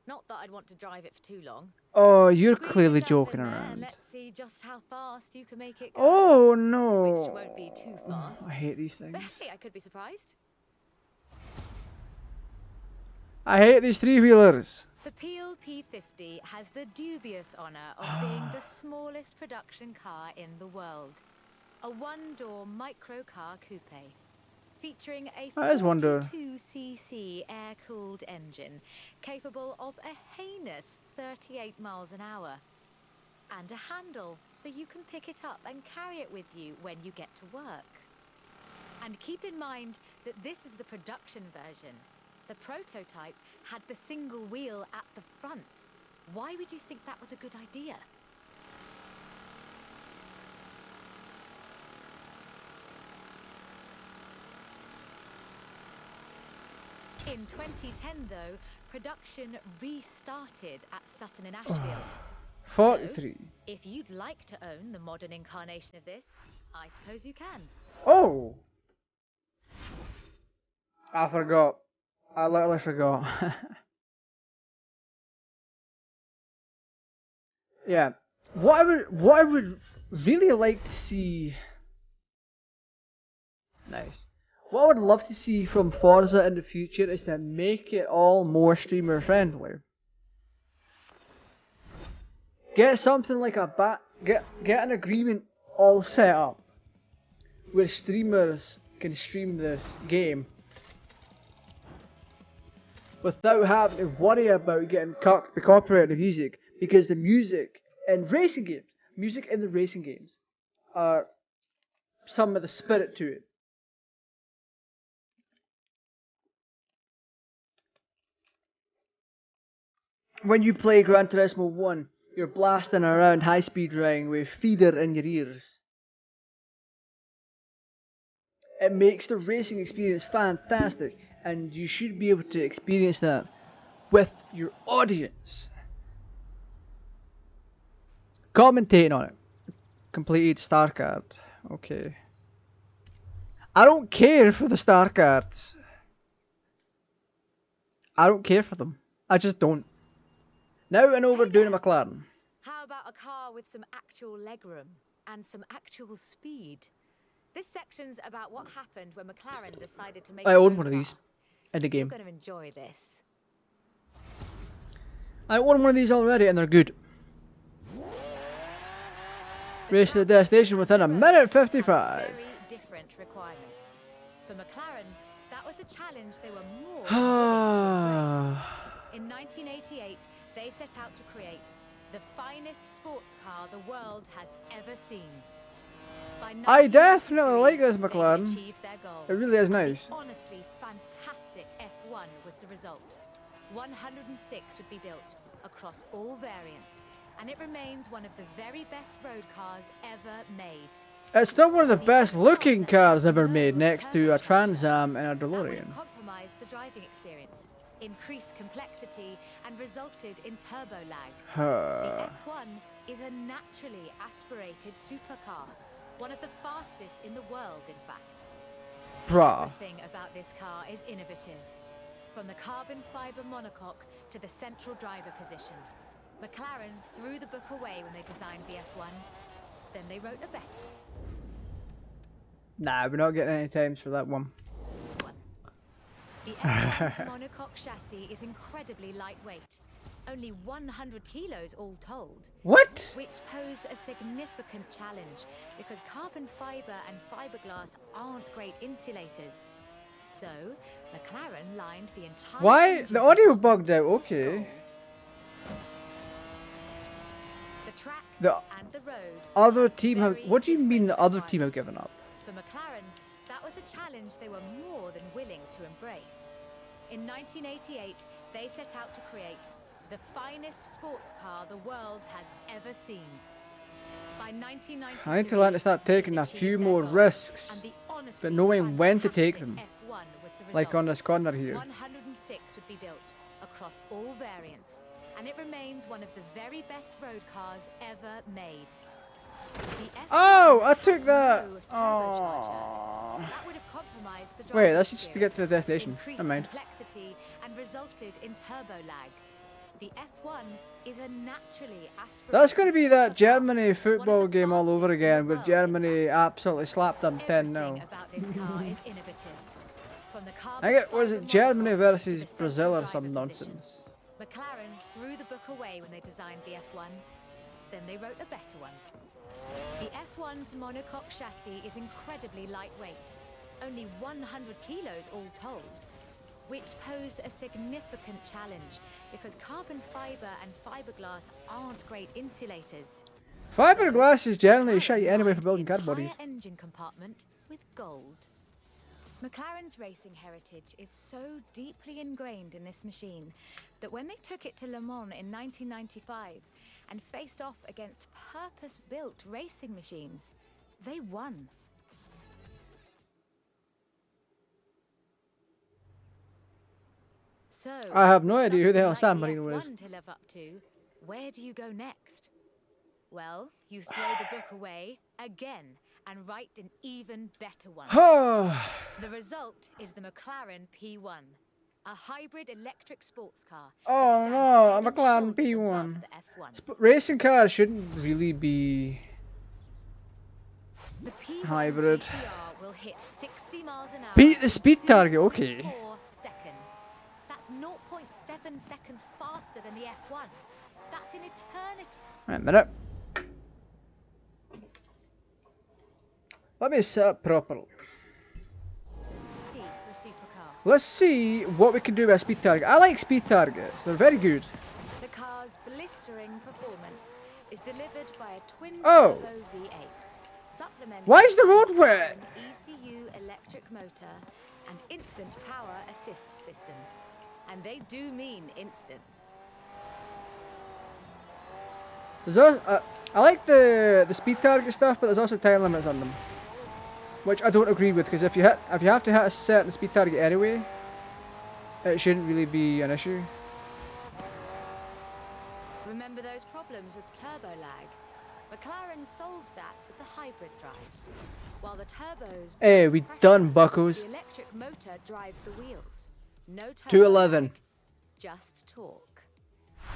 Not that I'd want to drive it for too long. Oh, you're Squeeze clearly yourself joking in there around. and let's see just how fast you can make it go. Oh no! Which won't be too fast. I hate these things. But hey, I could be surprised. I hate these 3-wheelers. The Peel P50 has the dubious honour of being the smallest production car in the world. A one-door microcar coupe, featuring a 42cc air-cooled engine, capable of a heinous 38 miles an hour. And a handle, so you can pick it up and carry it with you when you get to work. And keep in mind that this is the production version. The prototype had the single wheel at the front. Why would you think that was a good idea? In 2010, though, production restarted at Sutton in Ashfield. 43. So, if you'd like to own the modern incarnation of this, I suppose you can. Oh! I forgot. I literally forgot. Yeah. What I would really like to see. Nice. What I would love to see from Forza in the future is to make it all more streamer friendly. Get something like get an agreement all set up where streamers can stream this game without having to worry about getting the copyrighted music, because the music in the racing games are some of the spirit to it. When you play Gran Turismo 1, you're blasting around high-speed riding with feeder in your ears. It makes the racing experience fantastic, and you should be able to experience that with your audience. Commentating on it. Completed star card. Okay. I don't care for the star cards. I don't care for them. I just don't. Now I know we're doing a McLaren. How about a car with some actual legroom and some actual speed? This section's about what happened when McLaren decided to make I own one of these in the game. You're going to enjoy this. I own one of these already and they're good. Race to the destination within a minute 55. Very different requirements. For McLaren, that was a challenge they were more than willing to embrace. In 1988, they set out to create the finest sports car the world has ever seen. I definitely like this McLaren. It really is nice. The honestly fantastic F1 was the result. 106 would be built across all variants, and it remains one of the very best road cars ever made. It's still one of the best looking cars ever made, next to a Trans Am and a DeLorean. That compromised the driving experience, increased complexity, and resulted in turbo lag. The F1 is a naturally aspirated supercar, one of the fastest in the world, in fact. Bruh. Everything about this car is innovative, from the carbon fiber monocoque to the central driver position. McLaren threw the book away when they designed the F1. Then they wrote a better. Nah, we're not getting any times for that one. The F1's monocoque chassis is incredibly lightweight, only 100 kilos all told. What? Which posed a significant challenge because carbon fiber and fiberglass aren't great insulators. So, McLaren lined the entire Why? engine The audio compartment bugged out, with okay. gold. The track The and the road other have team have... very What do you mean the different other team have requirements. given up? For McLaren, that was a challenge they were more than willing to embrace. In 1988, they set out to create the finest sports car the world has ever seen. By 1993, I need to learn to start they taking had a few achieved their more goal, risks, and the honestly but knowing when to take them. fantastic F1 was the Like on result. this corner here. 106 would be built across all variants, and it remains one of the very best road cars ever made. The F1 Oh, I has took that. no turbocharger. Oh. That would have compromised the Wait, driving that's just to get to the experience, destination. increased Never mind. complexity, and resulted in turbo lag. The F1 is a naturally aspirational That's going to be that supercar, Germany football game all over fastest in the again, where world, Germany in fact. absolutely slapped them 10-0. Everything about this car is innovative. From the carbon I get, was fiber it Germany monocoque versus to the Brazil central or some driver position. nonsense? McLaren threw the book away when they designed the F1. Then they wrote a better one. The F1's monocoque chassis is incredibly lightweight, only 100 kilos all told, which posed a significant challenge because carbon fiber and fiberglass aren't great insulators. Fiberglass is generally McLaren shite anyway for lined building the car bodies. entire engine compartment with gold. McLaren's racing heritage is so deeply ingrained in this machine that when they took it to Le Mans in 1995 and faced off against purpose-built racing machines, they won. So, I have no with idea who the hell something San like the Marino is. F1 to live up to, where do you go next? Well, you throw the book away again and write an even better one. The result is the McLaren P1, a hybrid electric sports car. Oh that stands no, a head and McLaren shoulders above P1. the F1. Racing cars shouldn't really be The P1 hybrid. GTR will hit 60 miles an hour. Beat the in speed target, okay. 2.4 seconds. That's 0.7 seconds faster than the F1. That's an eternity. Wait a minute. Let me set up properly. For a supercar. Let's see what we can do with a speed target. I like speed targets, they're very good. The car's blistering performance is delivered by a twin Oh. turbo V8, supplemented Why is the by road an wet? ECU electric motor and instant power assist system. And they do mean instant. There's also, I like the speed target stuff, but there's also time limits on them, which I don't agree with. Because if you have to hit a certain speed target anyway, it shouldn't really be an issue. Remember those problems with turbo lag? McLaren solved that with the hybrid drive. While the turbos Hey, we pressure, done, buckos. the electric motor drives the wheels. No turbo 211. lag, just torque.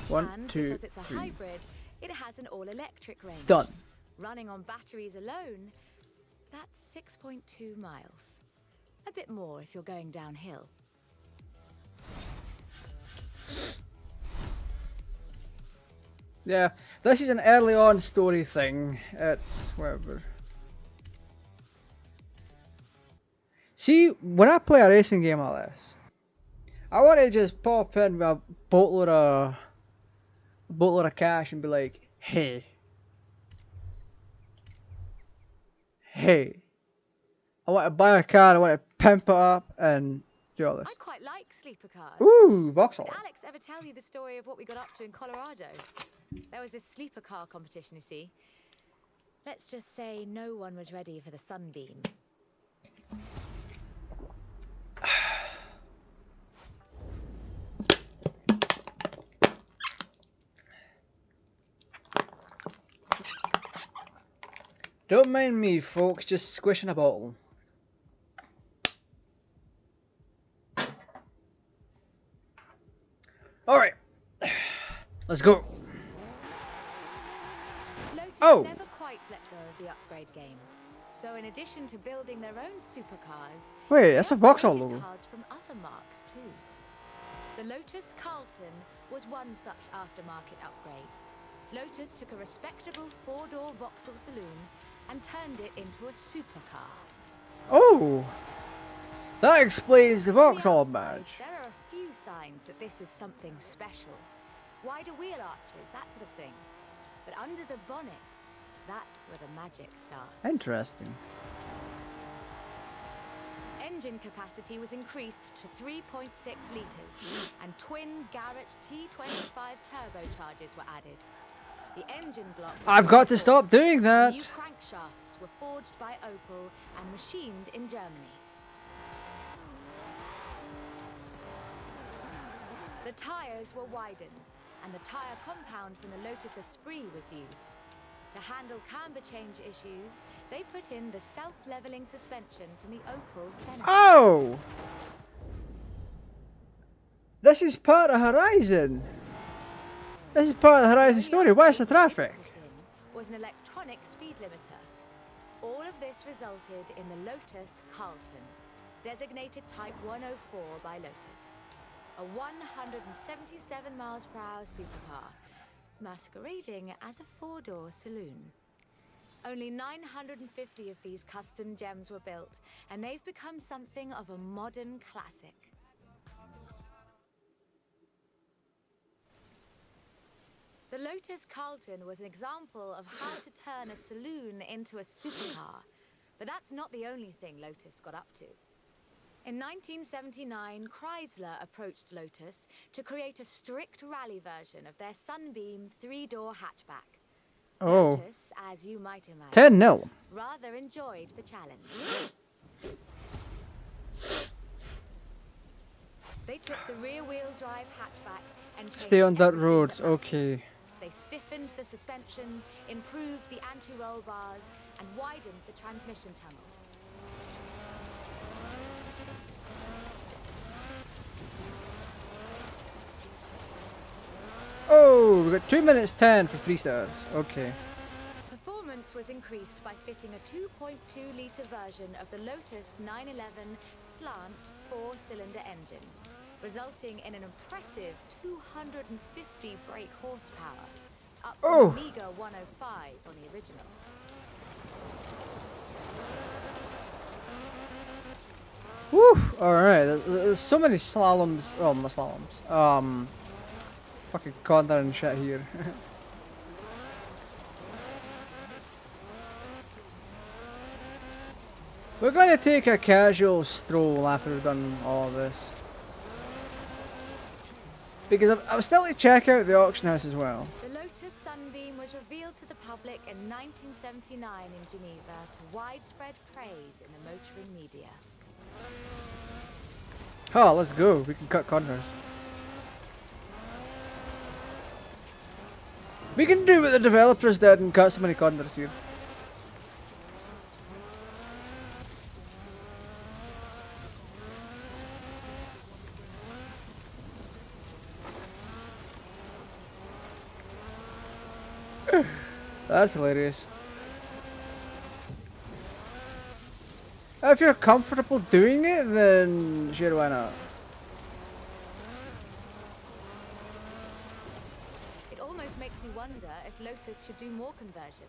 1, And 2, because it's a 3. hybrid, it has an all-electric range. Done. Running on batteries alone, that's 6.2 miles. A bit more if you're going downhill. Yeah, this is an early on story thing. It's whatever. See, when I play a racing game like this, I want to just pop in with a boatload of cash and be like, hey, I want to buy a car, I want to pimp it up and do all I this. quite like sleeper cars. Ooh, Vauxhall. Did Alex ever tell you the story of what we got up to in Colorado? There was this sleeper car competition, you see. Let's just say no one was ready for the sunbeam. Don't mind me, folks, just squishing a bottle. Alright, let's go. Lotus Oh. never quite let go of the upgrade game. So in addition to building their own supercars, Wait, that's a they Vauxhall upgraded logo. cars from other marques too. The Lotus Carlton was one such aftermarket upgrade. Lotus took a respectable four-door Vauxhall saloon and turned it into a supercar. Oh, That explains the From the Vauxhall outside, badge. there are a few signs that this is something special. Wider wheel arches, that sort of thing. But under the bonnet, that's where the magic starts. Interesting. Engine capacity was increased to 3.6 litres, and twin Garrett T25 turbochargers were added. The engine block was I've got to stop reinforced, doing and that. new crankshafts were forged by Opel and machined in Germany. The tyres were widened, and the tyre compound from the Lotus Esprit was used. To handle camber change issues, they put in the self-leveling suspension from the Opel Senator. Oh! This is part of Horizon. This is part of the Horizon story. Where's the traffic? Was an electronic speed limiter. All of this resulted in the Lotus Carlton, designated Type 104 by Lotus. A 177 miles per hour supercar, masquerading as a four-door saloon. Only 950 of these custom gems were built, and they've become something of a modern classic. The Lotus Carlton was an example of how to turn a saloon into a supercar. But that's not the only thing Lotus got up to. In 1979, Chrysler approached Lotus to create a strict rally version of their Sunbeam three-door hatchback. Oh. Lotus, as you might imagine, 10-0. rather enjoyed the challenge. They took the rear-wheel drive hatchback and changed Stay on dirt everything roads. about it. Okay. They stiffened the suspension, improved the anti-roll bars, and widened the transmission tunnel. Oh, we got 2 minutes 10 for 3 stars. Okay. Performance was increased by fitting a 2.2-litre version of the Lotus 911 slant 4-cylinder engine, resulting in an impressive 250 brake horsepower, up from a meager 105 on the original. Woo! Alright, there's so many slaloms. Oh, not slaloms. Fucking content and shit here. We're gonna take a casual stroll after we've done all of this. Because I'm still to check out the auction house as well. The Lotus Sunbeam was revealed to the public in 1979 in Geneva to widespread praise in the motoring media. Oh, let's go. We can cut corners. We can do what the developers did and cut so many corners here. That's hilarious. If you're comfortable doing it, then sure, why not? It almost makes you wonder if Lotus should do more conversions.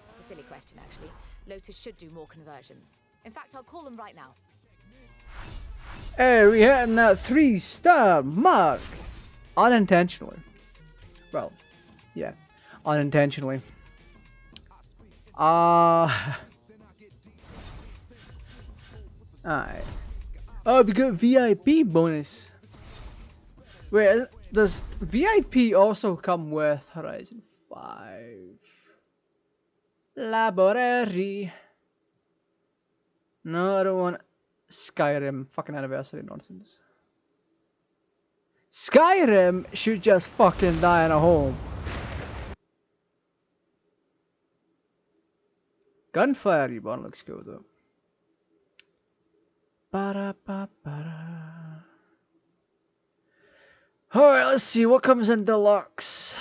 It's a silly question, actually. Lotus should do more conversions. In fact, I'll call them right now. Hey, we hitting that 3-star mark! Unintentionally. Well, yeah. Unintentionally. Alright. Oh, we got VIP bonus. Wait, does VIP also come with Horizon 5? Library. No, I don't want Skyrim. Fucking anniversary nonsense. Skyrim should just fucking die in a hole. Gunfire Reborn looks cool though. Ba-da-ba-ba-da. Alright, let's see what comes in deluxe.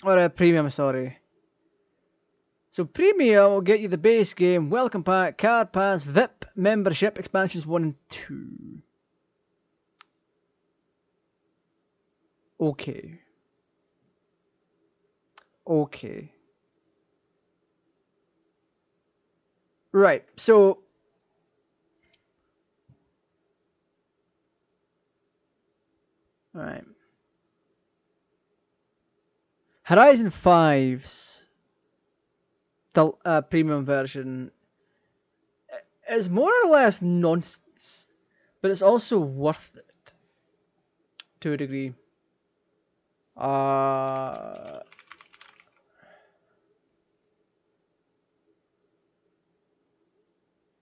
Or premium, sorry. So premium will get you the base game, welcome pack, card pass, VIP, membership, expansions 1 and 2. Okay. Okay. Right, so right. Horizon 5's the premium version is more or less nonsense, but it's also worth it to a degree.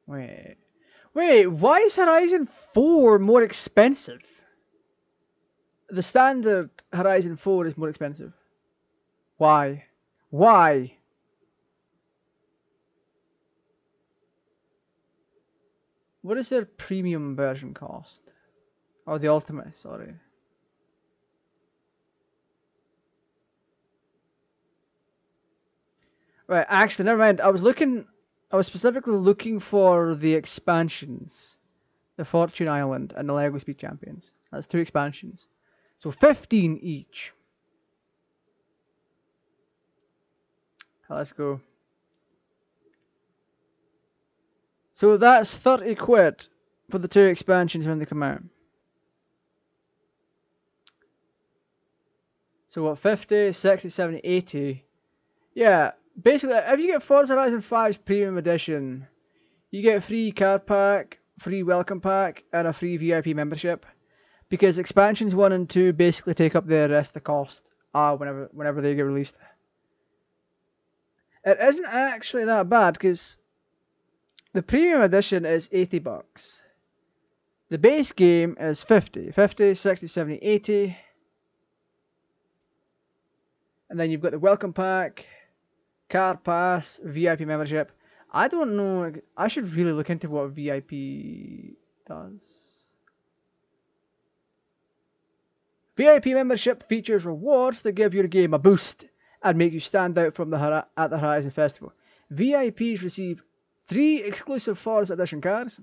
Wait. Wait, why is Horizon 4 more expensive? The standard Horizon 4 is more expensive. Why? Why? What does their premium version cost? Or the ultimate, sorry. Right, actually, never mind. I was specifically looking for the expansions. The Fortune Island and the Lego Speed Champions. That's 2 expansions. So 15 each. Let's go. So that's 30 quid for the 2 expansions when they come out. So what, 50, 60, 70, 80? Yeah, basically, if you get Forza Horizon 5's Premium Edition, you get a free card pack, free welcome pack, and a free VIP membership. Because expansions 1 and 2 basically take up the rest of the cost whenever they get released. It isn't actually that bad, because the Premium Edition is 80 bucks. The base game is 50, 60, 70, 80. And then you've got the welcome pack, card pass, VIP membership. I don't know. I should really look into what VIP does. VIP membership features rewards that give your game a boost and make you stand out from at the Horizon Festival. VIPs receive 3 exclusive Forza Edition cards,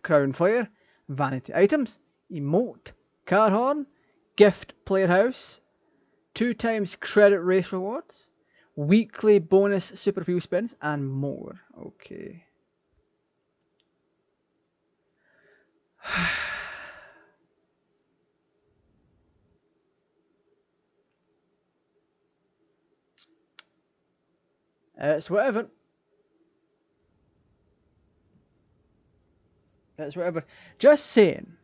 Crown Flare, vanity items, emote, car horn, gift player house, 2 times credit race rewards, weekly bonus super fuel spins, and more. Okay. It's whatever. It's whatever. Just saying.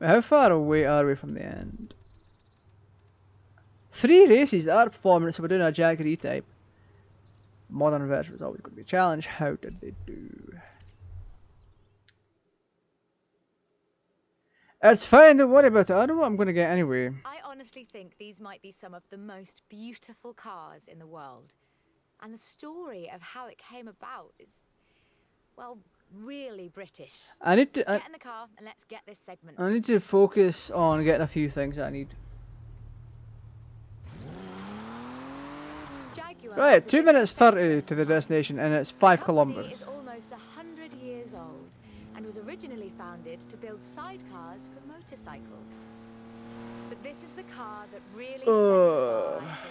How far away are we from the end? 3 races, our performance, so we're doing a Jagged E-Type. Modern version is always going to be a challenge. How did they do? It's fine, don't worry about it. I know what I'm going to get anyway. I honestly think these might be some of the most beautiful cars in the world. And the story of how it came about is, well, really British. I need to... Get in the car and let's get this segment. I need to focus on getting a few things that I need. Right, 2 minutes 30 to the destination, and it's 5 kilometers. It's almost 100 years old and was originally founded to build sidecars for motorcycles. But this is the car that really set the bar, I think.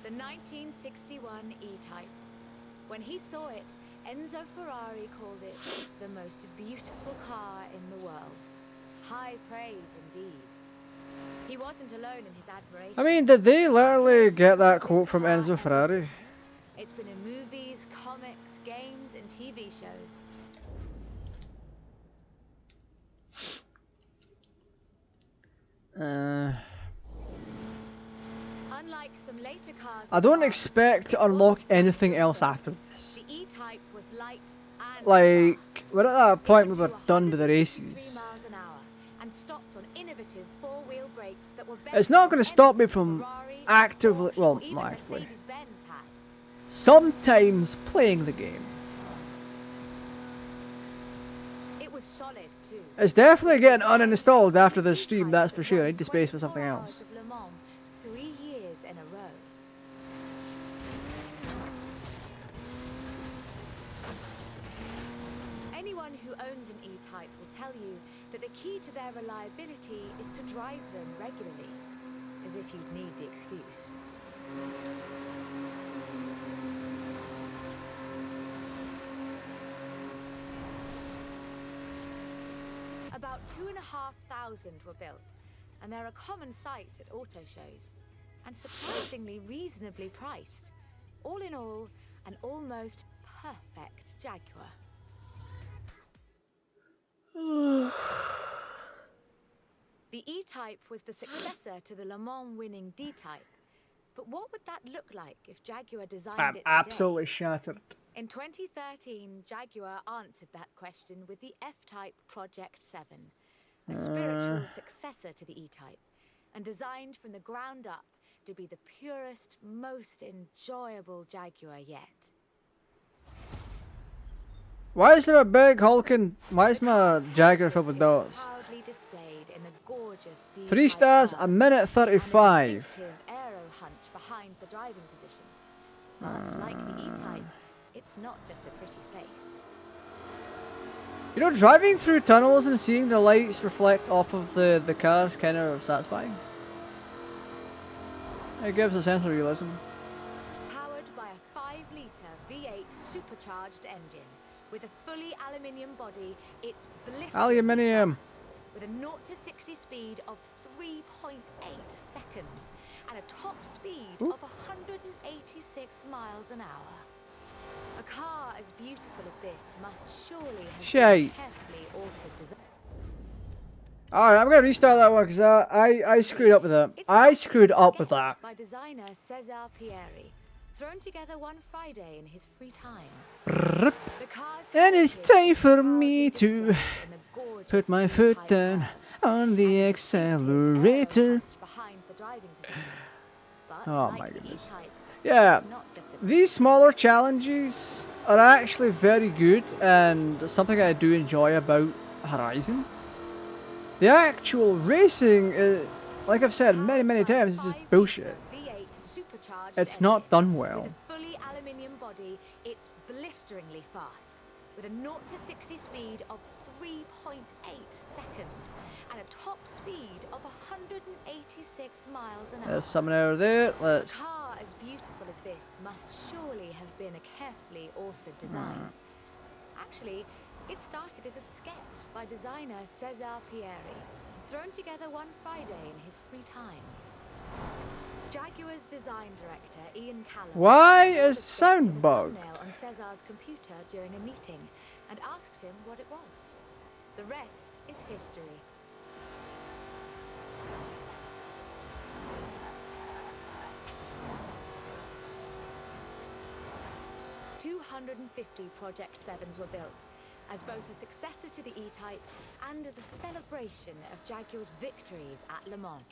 The 1961 E-Type. When he saw it, Enzo Ferrari called it the most beautiful car in the world. High praise indeed. He wasn't alone in his admiration. I mean, did they literally get that quote from Enzo Ferrari? It's been in movies, comics, games, and TV shows. Unlike some later cars, I don't expect to unlock anything else after this. The E-Type was light and Like, fast. we're at that point where we're done with the races. Miles an hour and stopped on innovative four-wheel brakes that were It's not going to stop me from actively, well, not actively, sometimes playing the game. It was solid too. It's definitely getting uninstalled after this stream, that's for sure. I need to space for something else. 3 years in a row. Anyone who owns an E-Type will tell you that the key to their reliability is to drive them regularly, as if you'd need the excuse. About 2,500 were built, and they're a common sight at auto shows, and surprisingly reasonably priced. All in all, an almost perfect Jaguar. The E-Type was the successor to the Le Mans winning D-Type. But what would that look like if Jaguar designed I'm it today? absolutely shattered. In 2013, Jaguar answered that question with the F-Type Project 7, a spiritual successor to the E-Type, and designed from the ground up to be the purest, most enjoyable Jaguar yet. Why is there a big hulking? Why is my Jaguar filled with dots? Proudly displayed in the gorgeous 3 stars, a minute 35. And a distinctive aero hunch behind the driving position. But like the E-Type, it's not just a pretty face. You know, driving through tunnels and seeing the lights reflect off of the car is kind of satisfying. It gives a sense of realism. Powered by a 5-litre V8 supercharged engine with a fully aluminium body, it's blisteringly Aluminium. fast, with a 0 to 60 speed of 3.8 seconds and a top speed of 186 miles an hour. A car as beautiful as this must surely have been carefully authored design. Alright, I'm gonna restart that one because I screwed up with that. I screwed up with that. By designer Cesar Pieri, thrown together one Friday in his free time. And it's time for me to put my foot down on the accelerator. Oh my goodness. Yeah, these smaller challenges are actually very good and something I do enjoy about Horizon. The actual racing, like I've said many times, is just bullshit. It's not done well. With a fully aluminium body, it's blisteringly fast, with a 0 to 60 speed of 3.8 seconds and a top speed of 186 miles an hour. There's someone over there. Let's. A car as beautiful as this must surely have been a carefully authored design. Actually, it started as a sketch by designer Cesar Pieri, thrown together one Friday in his free time. Jaguar's design director Ian Callum Why saw the is sketch sound in the bugged? thumbnail on Cesar's computer during a meeting and asked him what it was. The rest is history. "250 Project 7s were built, as both a successor to the E-Type and as a celebration of Jaguar's victories at Le Mans.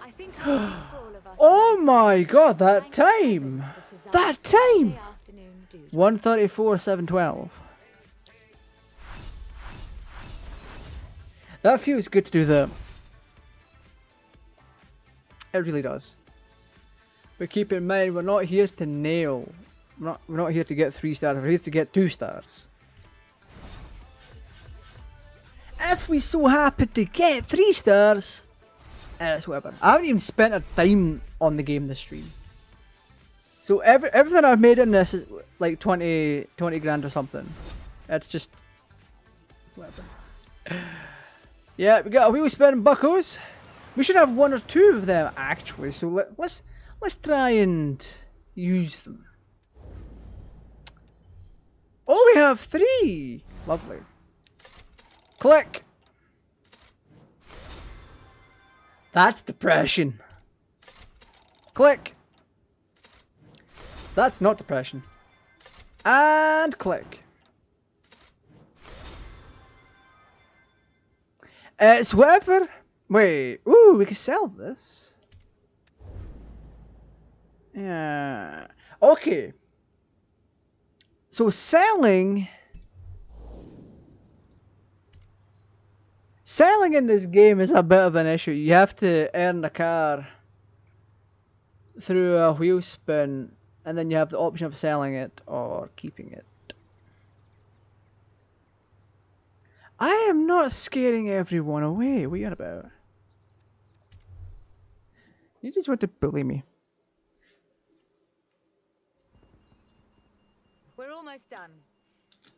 I think I speak for all of us Oh when I my say god, that thank time! heavens for Cesar's That Friday time! afternoon doodle. 1:34, 7:12. That feels good to do that. It really does. But keep in mind, we're not here to nail. We're not here to get 3 stars. We're here to get 2 stars. If we so happen to get 3 stars, it's whatever. I haven't even spent a dime on the game this stream. So everything I've made in this is like 20 grand or something. It's just whatever. Yeah, we got a wheel spin buckles. We should have 1 or 2 of them actually. So let's try and use them. Oh, we have 3. Lovely. Click. That's depression. Click. That's not depression. And click. It's whatever. Wait. Ooh, we can sell this. Yeah. Okay. So selling in this game is a bit of an issue. You have to earn a car through a wheel spin, and then you have the option of selling it or keeping it. I am not scaring everyone away. What are you on about? You just want to bully me. We're almost done,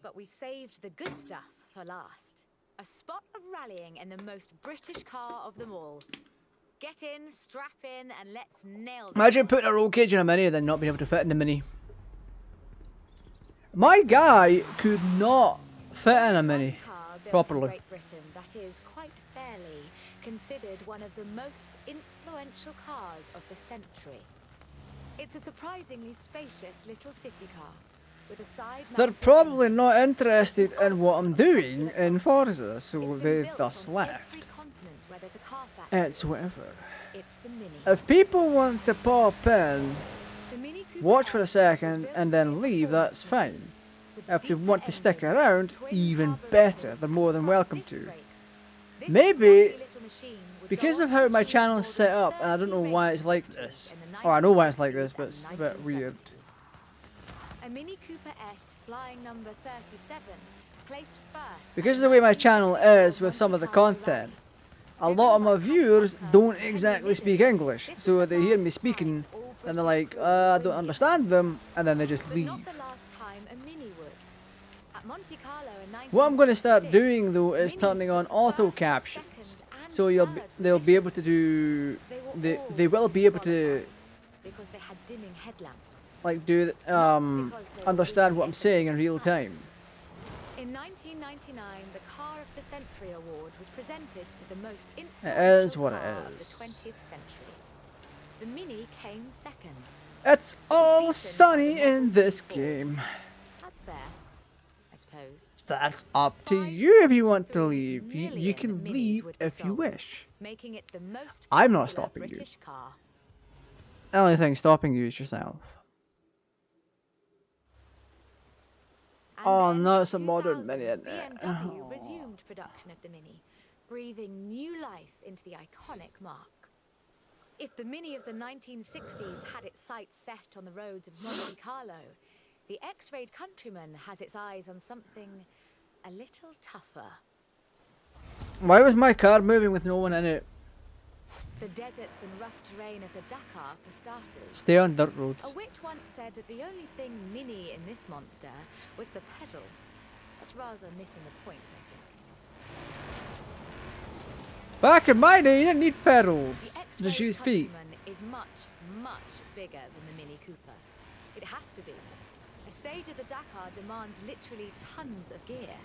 but we've saved the good stuff for last. A spot of rallying in the most British car of them all. Get in, strap in, and let's nail this. Imagine putting a roll cage in a Mini and then not being able to fit in the Mini. My guy could not fit in a Mini properly. In Great Britain that is quite fairly considered one of the most influential cars of the century. It's a surprisingly spacious little city car with a side. They're probably not interested in what I'm doing in Forza, so they thus left. It's whatever. It's the Mini. If people want to pop in, watch for a second and then leave, that's fine. If they want to stick around, even better, they're more than welcome to. Maybe, because of how my channel is set up, and I don't know why it's like this, or I know why it's like this, but it's a bit weird. A Mini Cooper S flying number 37, placed first. Because of the way my channel is with some of the content, a lot of my viewers don't exactly speak English, so they hear me speaking and they're like, I don't understand them, and then they just leave. What I'm going to start doing though is turning on auto captions, so they'll be able to do, they will be able to, because they had dimming headlamps. like understand what I'm saying in real time. In 1999, the Car of the Century Award was presented to the most influential car of the 20th century. The Mini came second. It's all sunny in this game. That's fair, I suppose. That's up to you if you want to leave. You can leave if you wish. Making it the most I'm not stopping you. Car. The only thing stopping you is yourself. Oh no, it's a modern Mini, isn't it? BMW resumed production of the Mini, breathing new life into the iconic mark. If the Mini of the 1960s had its sights set on the roads of Monte Carlo, the X-rayed Countryman has its eyes on something a little tougher. Why was my car moving with no one in it? The deserts and rough terrain of the Dakar, for starters. Stay on dirt roads. A wit once said that the only thing Mini in this monster was the pedal. That's rather missing the point, I think. Back in my day, you didn't need pedals. Just use feet. The is much, much bigger than the Mini Cooper. It has to be. A stage of the Dakar demands literally tons of gear.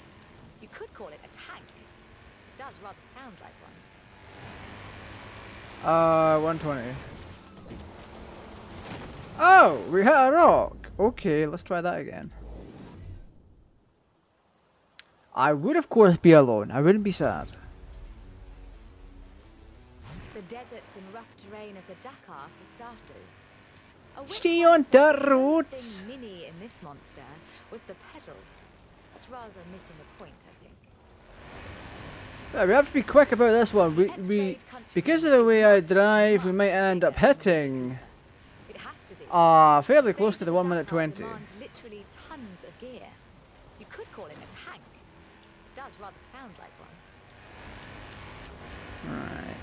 You could call it a tank. It does rather sound like one. 120. Oh, we hit a rock. Okay, let's try that again. I would of course be alone. I wouldn't be sad. The deserts and rough terrain of the Dakar, for starters. Stay on dirt roads. Mini in this monster was the pedal. That's rather missing the point, I think. Yeah, we have to be quick about this one. Because of the way I drive, we might end up hitting fairly close to the 1 minute 20. Literally tons of gear. You could call it a tank. It does rather sound like one. Right.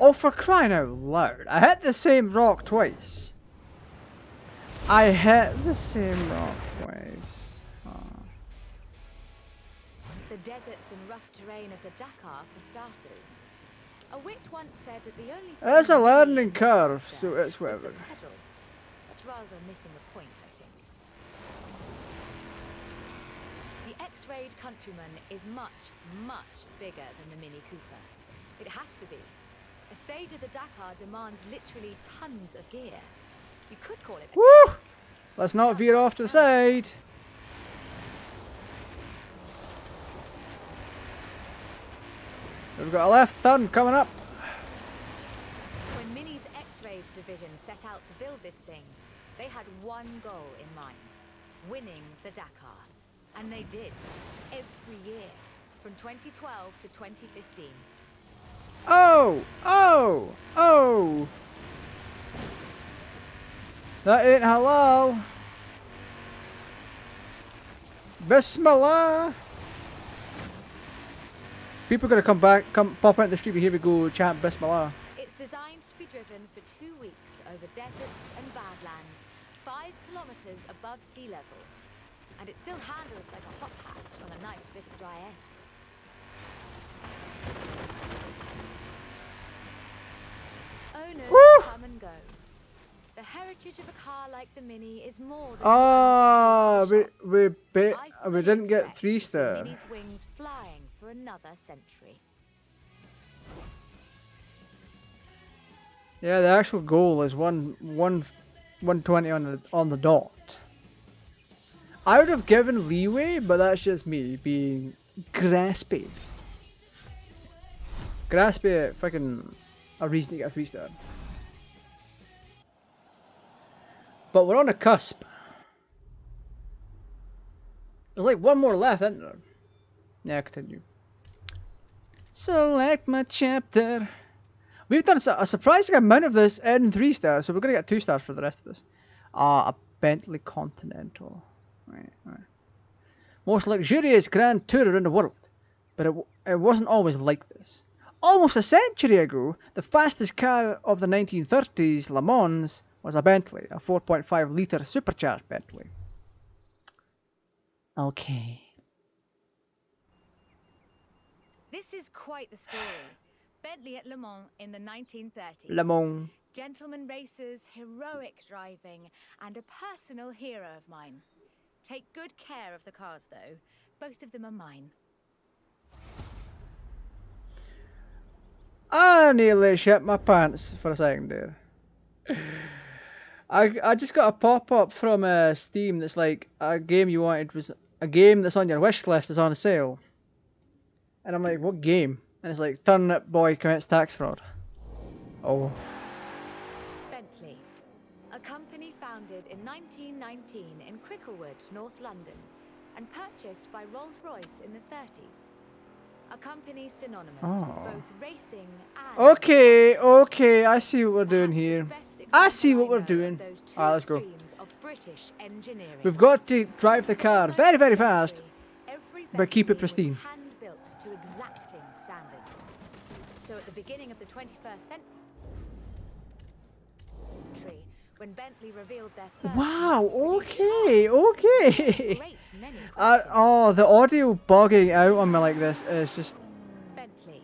Oh, for crying out loud. I hit the same rock twice. I hit the same rock twice. Oh. The deserts and rough terrain of the Dakar, for starters. A wit once said that the only thing It's a learning curve, so it's whatever. That's rather missing the point, I think. The X-rayed Countryman is much, much bigger than the Mini Cooper. It has to be. A stage of the Dakar demands literally tons of gear. You could call it a Woo! Let's not veer off to the side. We've got a left turn coming up. When Mini's X-rayed division set out to build this thing, they had one goal in mind: winning the Dakar. And they did, every year, from 2012 to 2015. Oh! Oh! Oh! That ain't halal. Bismillah. People are gonna come pop out in the street. Here we go, chant Bismillah. It's designed to be driven for 2 weeks over deserts and badlands, 5 kilometers above sea level. And it still handles like a hot patch on a nice bit of dry ice. Owners come and go. The heritage of a car like the Mini is more than we didn't get 3-star. Mini's wings flying for another century. Yeah, the actual goal is 120 on the dot. I would have given leeway, but that's just me being graspy. Graspy, fucking a reason to get a 3-star. But we're on the cusp. There's like one more left, isn't there? Yeah, continue. Select my chapter. We've done a surprising amount of this in 3-stars, so we're gonna get 2-stars for the rest of this. A Bentley Continental. Right. Most luxurious grand tourer in the world. But it wasn't always like this. Almost a century ago, the fastest car of the 1930s, Le Mans, was a Bentley, a 4.5 litre supercharged Bentley. Okay. This is quite the story. Bentley at Le Mans in the 1930s. Le Mans. Gentleman racers, heroic driving, and a personal hero of mine. Take good care of the cars, though. Both of them are mine. I nearly shit my pants for a second there. I just got a pop-up from Steam that's like a game you wanted was a game that's on your wish list is on sale. And I'm like, what game? And it's like, Turnip Boy commits tax fraud. Oh. Bentley, a company founded in 1919 in Cricklewood, North London, and purchased by Rolls-Royce in the 30s. A company synonymous with both racing and... Okay, I see what we're doing here. I see what we're doing. Alright, let's go. We've got to drive the car very, very fast, but keep it pristine. Hand-built to exacting standards. So at the beginning of the 21st century, when Bentley revealed their first okay. many Oh, the audio bugging out on me like this is just... Bentley,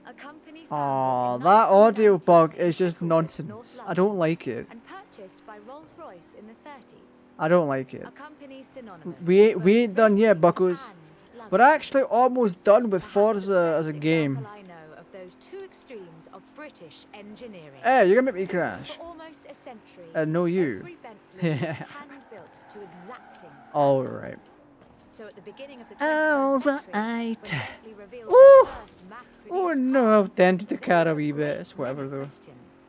a company Oh, founded in that audio 1919 bug in is just Cricklewood, North nonsense. I London, don't like it. and purchased by Rolls-Royce in the 30s. I don't like it. A company synonymous We with ain't done yet, racing buckos. and London. We're actually almost done with Perhaps the Forza as a best game. example I know of those two extremes of British engineering. Hey, you're gonna make me crash. For almost a century, No, you. every Bentley was hand-built to exacting standards. Alright. So at the beginning of the 21st century, when Alright. Bentley revealed Ooh. their first mass-produced Oh car, no, I've dented the car a there wee were bit. great It's whatever many though. questions.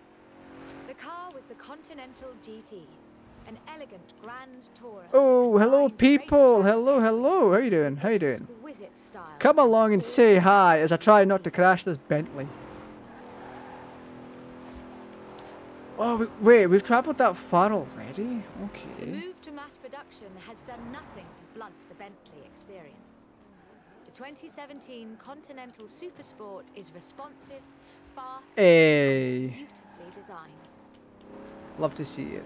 The car was the Continental GT, an elegant grand tourer. Oh, hello combined people. racetrack Hello. How you doing? with How you doing? exquisite style. Come along and say hi as I try not to crash this Bentley. Oh, wait, we've travelled that far already? The Okay. move to mass production has done nothing to blunt the Bentley experience. The 2017 Continental Supersport is responsive, fast, Hey. and beautifully designed. Love to see it.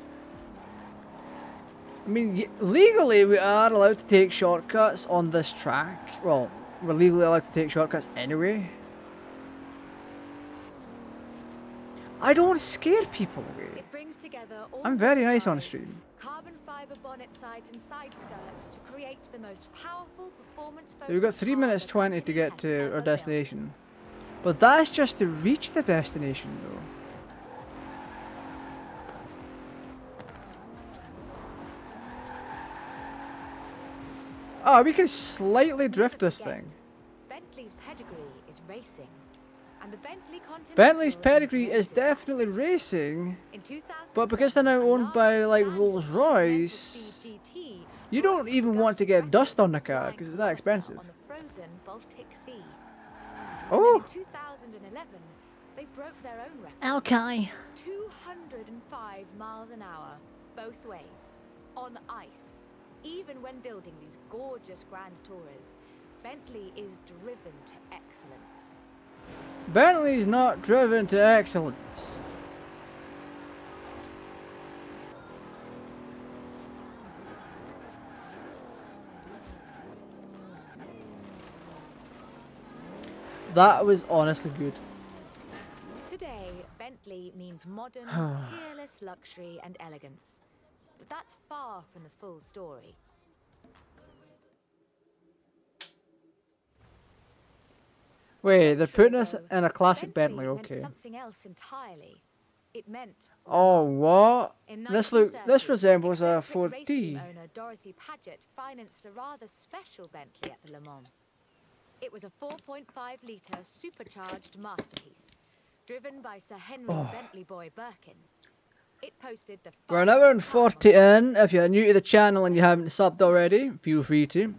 I mean, legally we are allowed to take shortcuts on this track. Well, we're legally allowed to take shortcuts anyway. I don't scare people away. It brings together all I'm very wheel nice on drive, stream. carbon fiber bonnet sides and side skirts to create the most powerful performance focused. So we've got 3 car minutes the 20 to company get has to ever our built. destination. But that's just to reach the destination though. Oh, we can slightly drift Never this forget, thing. Bentley's pedigree is racing, and the Bentley Continental Bentley's in pedigree is races definitely racing, in 2007, but because they're now a owned by large like standard Rolls-Royce, Continental Speed GT you don't broke even the want to Guinness get dust record on the for car flying because it's that water expensive. on the frozen Baltic Sea. Oh, And then in 2011, they broke their own record. okay. 205 miles an hour. both ways, on ice. Even when building these gorgeous Grand Tourers, Bentley is driven to excellence. Bentley's not driven to excellence. That was honestly good. Today, Bentley means modern, peerless luxury and elegance. But that's far from the full story. Wait, they're putting us Ago, in a classic Bentley, meant okay. something else entirely. It meant Oh, what? In This 1930, resembles a eccentric race team 4D. owner Dorothy Paget financed a rather special Bentley at the Le Mans. It was a 4.5-litre supercharged masterpiece, driven by Sir Henry Bentley Boy Birkin. It posted the We're an hour and fastest time 40 in. If you're new to the channel and you haven't subbed already, feel free to.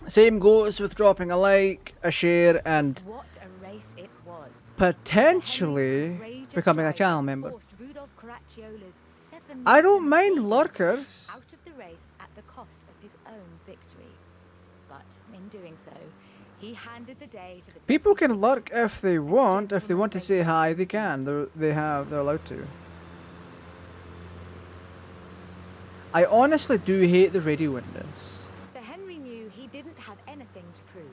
Same goes with dropping a like, a share, and What a race it was. potentially becoming a channel member. I don't mind lurkers. Out of the race at the cost of his own victory. But in doing so, he handed the day to the People Bentley can lurk Sixes, if they a want. If they want to gentleman say hi, racer. they can. They're allowed to. I honestly do hate the radio windows. Sir Henry knew he didn't have anything to prove.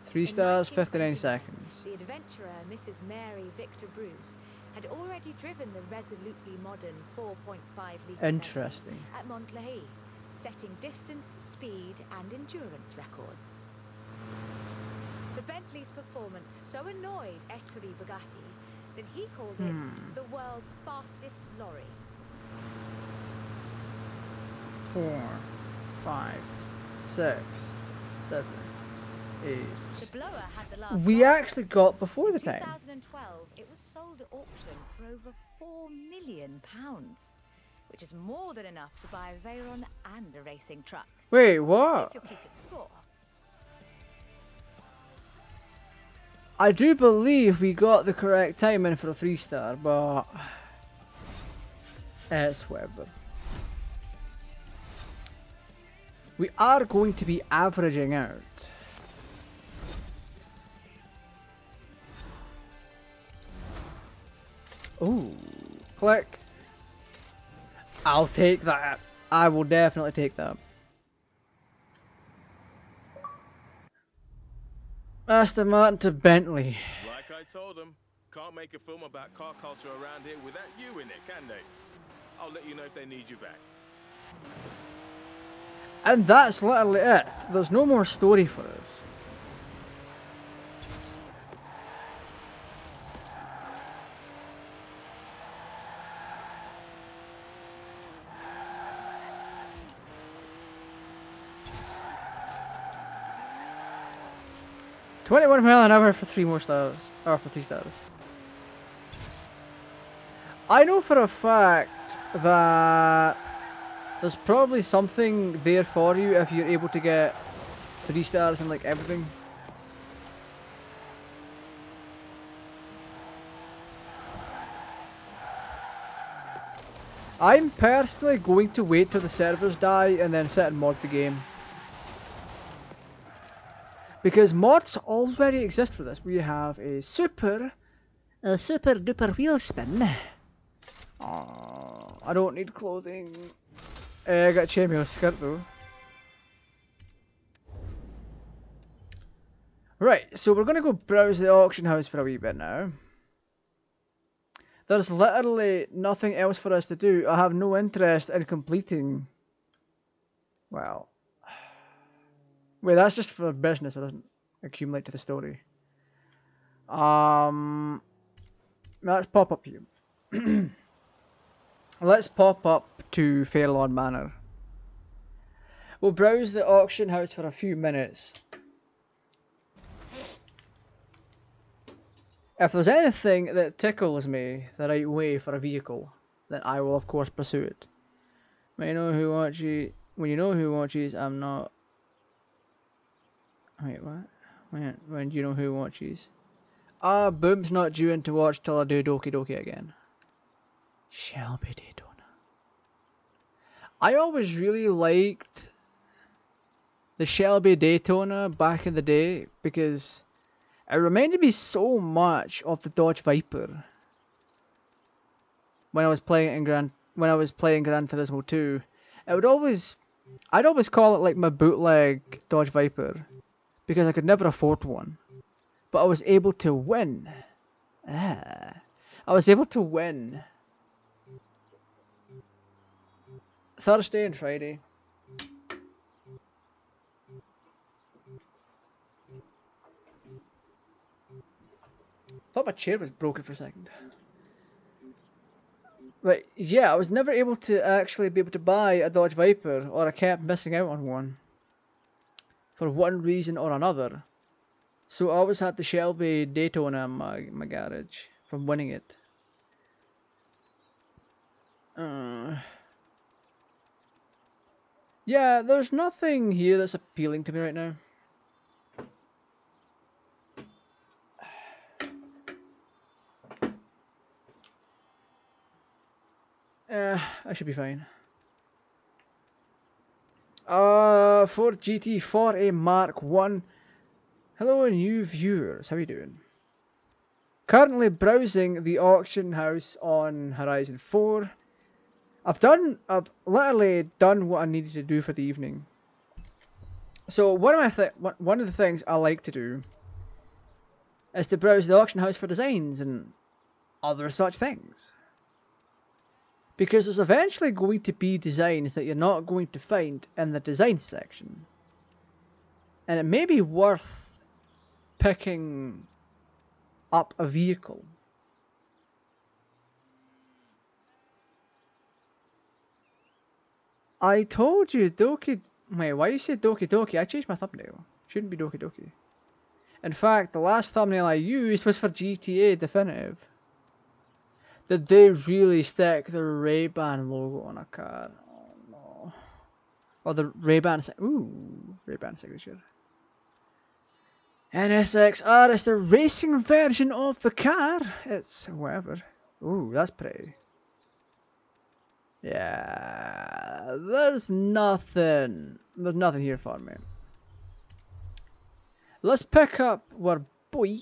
3 In stars, 59 1929, seconds. The adventurer Mrs. Mary Victor Bruce had already driven the resolutely modern 4.5-litre Interesting. at Montlhéry, setting distance, speed and endurance records. The Bentley's performance so annoyed Ettore Bugatti that he called it the world's fastest lorry. 4, 5, 6, 7, 8. The blower had the last We laugh. actually got before the In time. 2012, it was sold at auction for over £4 million, which is more than enough to buy a Veyron and a racing truck. Wait, what? If you're keeping score. I do believe we got the correct time in for a 3-star, but it's whatever. We are going to be averaging out. Ooh, click. I'll take that. I will definitely take that. Aston Martin to Bentley. Like I told them, can't make a film about car culture around here without you in it, can they? I'll let you know if they need you back. And that's literally it. There's no more story for us. $21 miles an hour for 3 more stars, or for 3 stars. I know for a fact that there's probably something there for you if you're able to get 3 stars and like everything. I'm personally going to wait till the servers die and then sit and mod the game. Because mods already exist for this. We have a super duper wheel spin. I don't need clothing. I got a chainmail skirt though. Right, so we're gonna go browse the auction house for a wee bit now. There's literally nothing else for us to do. I have no interest in completing. Well, wait, that's just for business. It doesn't accumulate to the story. Let's pop up here. Let's pop up to Fairlawn Manor. We'll browse the auction house for a few minutes. If there's anything that tickles me the right way for a vehicle, then I will of course pursue it. When you know who watches, I'm not. Wait, what? When do you know who watches? Boom's not due in to watch till I do Doki Doki again. Shelby Daytona. I always really liked the Shelby Daytona back in the day because it reminded me so much of the Dodge Viper when I was playing in Gran Turismo 2. I'd always call it like my bootleg Dodge Viper because I could never afford one, but I was able to win. I was able to win Thursday and Friday. Thought my chair was broken for a second. But yeah, I was never able to actually be able to buy a Dodge Viper, or I kept missing out on one for one reason or another. So I always had the Shelby Daytona in my garage from winning it. Yeah, there's nothing here that's appealing to me right now. I should be fine. For GT4A Mark 1. Hello new viewers, how are you doing? Currently browsing the auction house on Horizon 4. I've literally done what I needed to do for the evening. So one of the things I like to do is to browse the auction house for designs and other such things. Because there's eventually going to be designs that you're not going to find in the design section. And it may be worth picking up a vehicle. I told you Doki... Wait, why you said Doki Doki? I changed my thumbnail. Shouldn't be Doki Doki. In fact, the last thumbnail I used was for GTA Definitive. Did they really stick the Ray-Ban logo on a car? Oh no. Or the Ray-Ban... Ooh, Ray-Ban signature. NSXR is the racing version of the car. It's whatever. Ooh, that's pretty. Yeah, there's nothing here for me. Let's pick up our boy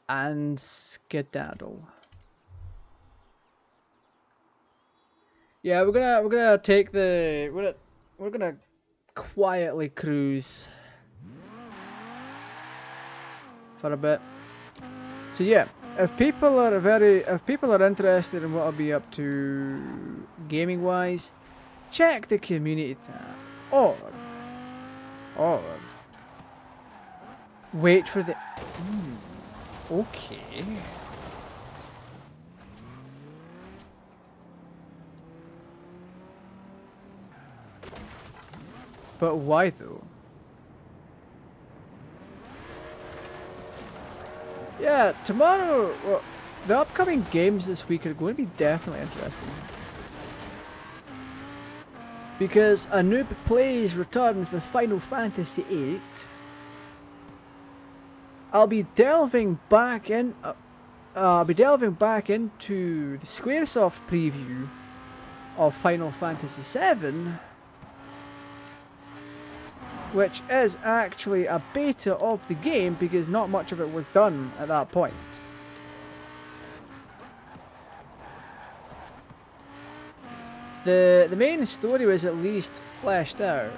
and skedaddle. Yeah, we're gonna take the we're gonna quietly cruise for a bit. So yeah, if people are interested in what I'll be up to gaming wise, check the community tab or wait for the okay. But why though? Yeah, tomorrow, well, the upcoming games this week are going to be definitely interesting. Because a noob plays returns with Final Fantasy VIII. I'll be delving back into the Squaresoft preview of Final Fantasy VII, which is actually a beta of the game because not much of it was done at that point. The main story was at least fleshed out.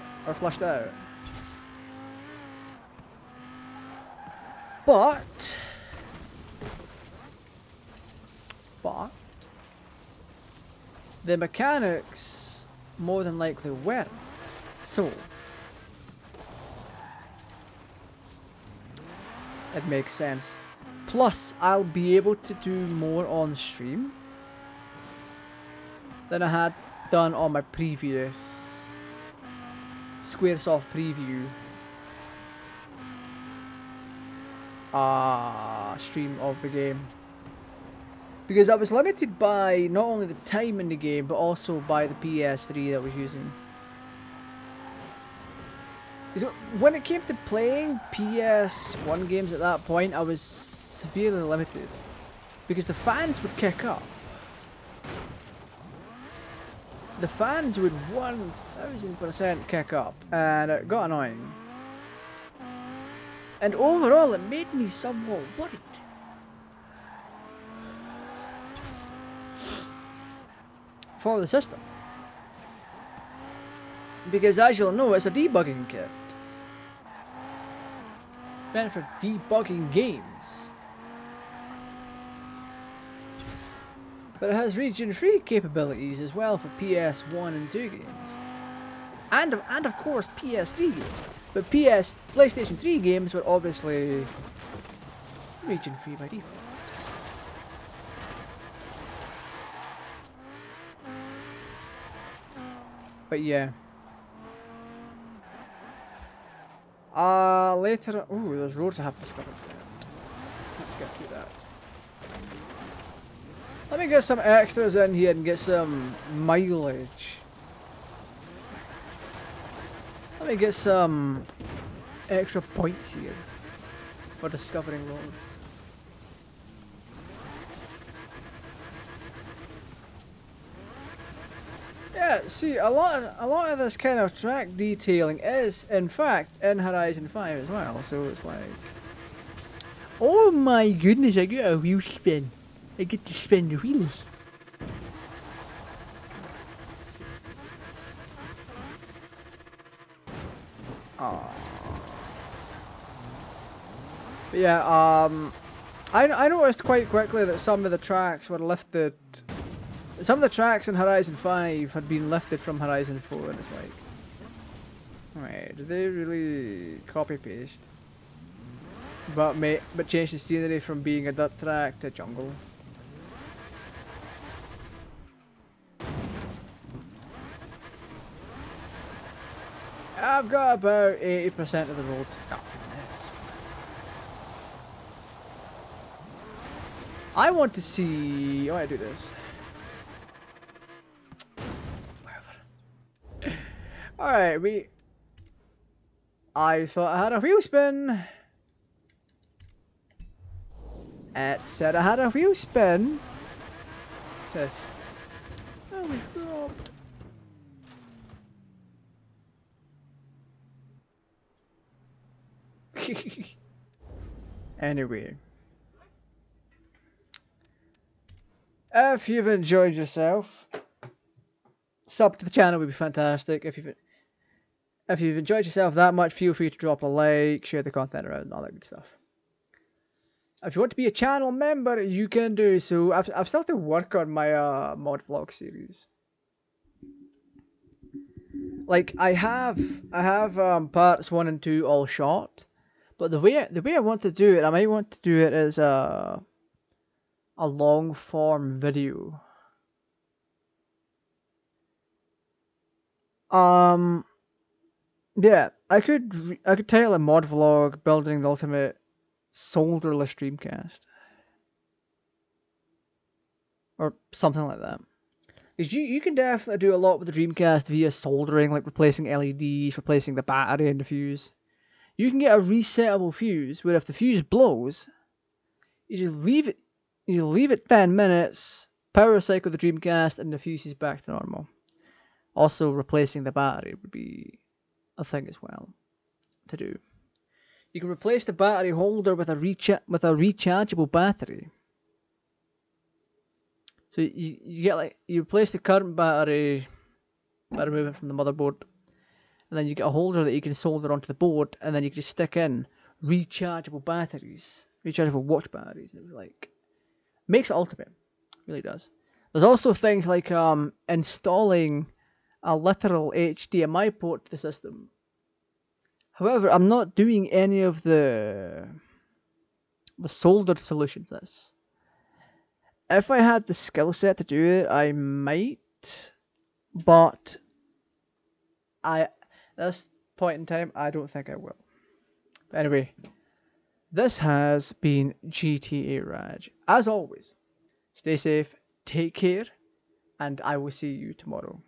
But the mechanics more than likely weren't. So it makes sense. Plus, I'll be able to do more on stream than I had done on my previous Squaresoft preview stream of the game. Because I was limited by not only the time in the game, but also by the PS3 that I was using. So when it came to playing PS1 games at that point, I was severely limited. Because the fans would kick up. the fans would 1000% kick up, and it got annoying. And overall, it made me somewhat worried. For the system. Because as you'll know, it's a debugging kit. Meant for debugging games. But it has region-free capabilities as well for PS1 and 2 games. And of course PS3 games. But PlayStation 3 games were obviously region-free by default. But yeah. Later. Ooh, there's roads I have discovered. Let's get through that. Let me get some extras in here and get some mileage. Let me get some extra points here for discovering roads. Yeah, see, a lot of this kind of track detailing is, in fact, in Horizon 5 as well. So it's like, oh my goodness, I get a wheel spin. I get to spin the wheels. Aww. But yeah, I noticed quite quickly that some of the tracks were lifted. Some of the tracks in Horizon 5 had been lifted from Horizon 4, and it's like, wait, did they really copy paste? But change the scenery from being a dirt track to jungle. I've got about 80% of the roads done. I want to see. Oh, I do this. Alright, I thought I had a wheel spin. It said I had a wheel spin. Test. Oh, we dropped. Anyway. If you've enjoyed yourself, sub to the channel would be fantastic. If you've enjoyed yourself that much, feel free to drop a like, share the content around, and all that good stuff. If you want to be a channel member, you can do so. I've started to work on my mod vlog series. Like I have parts 1 and 2 all shot, but the way I want to do it, I might want to do it as a long form video. Yeah, I could title a mod vlog building the ultimate solderless Dreamcast. Or something like that. Because you can definitely do a lot with the Dreamcast via soldering, like replacing LEDs, replacing the battery and the fuse. You can get a resettable fuse where if the fuse blows, you just leave it 10 minutes, power cycle the Dreamcast, and the fuse is back to normal. Also, replacing the battery would be a thing as well to do. You can replace the battery holder with a rechargeable battery. So you replace the current battery by removing it from the motherboard, and then you get a holder that you can solder onto the board, and then you can just stick in rechargeable batteries, rechargeable watch batteries, and it was like makes it ultimate. It really does. There's also things like installing a literal HDMI port to the system. However, I'm not doing any of the soldered solutions. If I had the skill set to do it, I might, but at this point in time, I don't think I will. But anyway, this has been GTA Raj. As always, stay safe, take care, and I will see you tomorrow.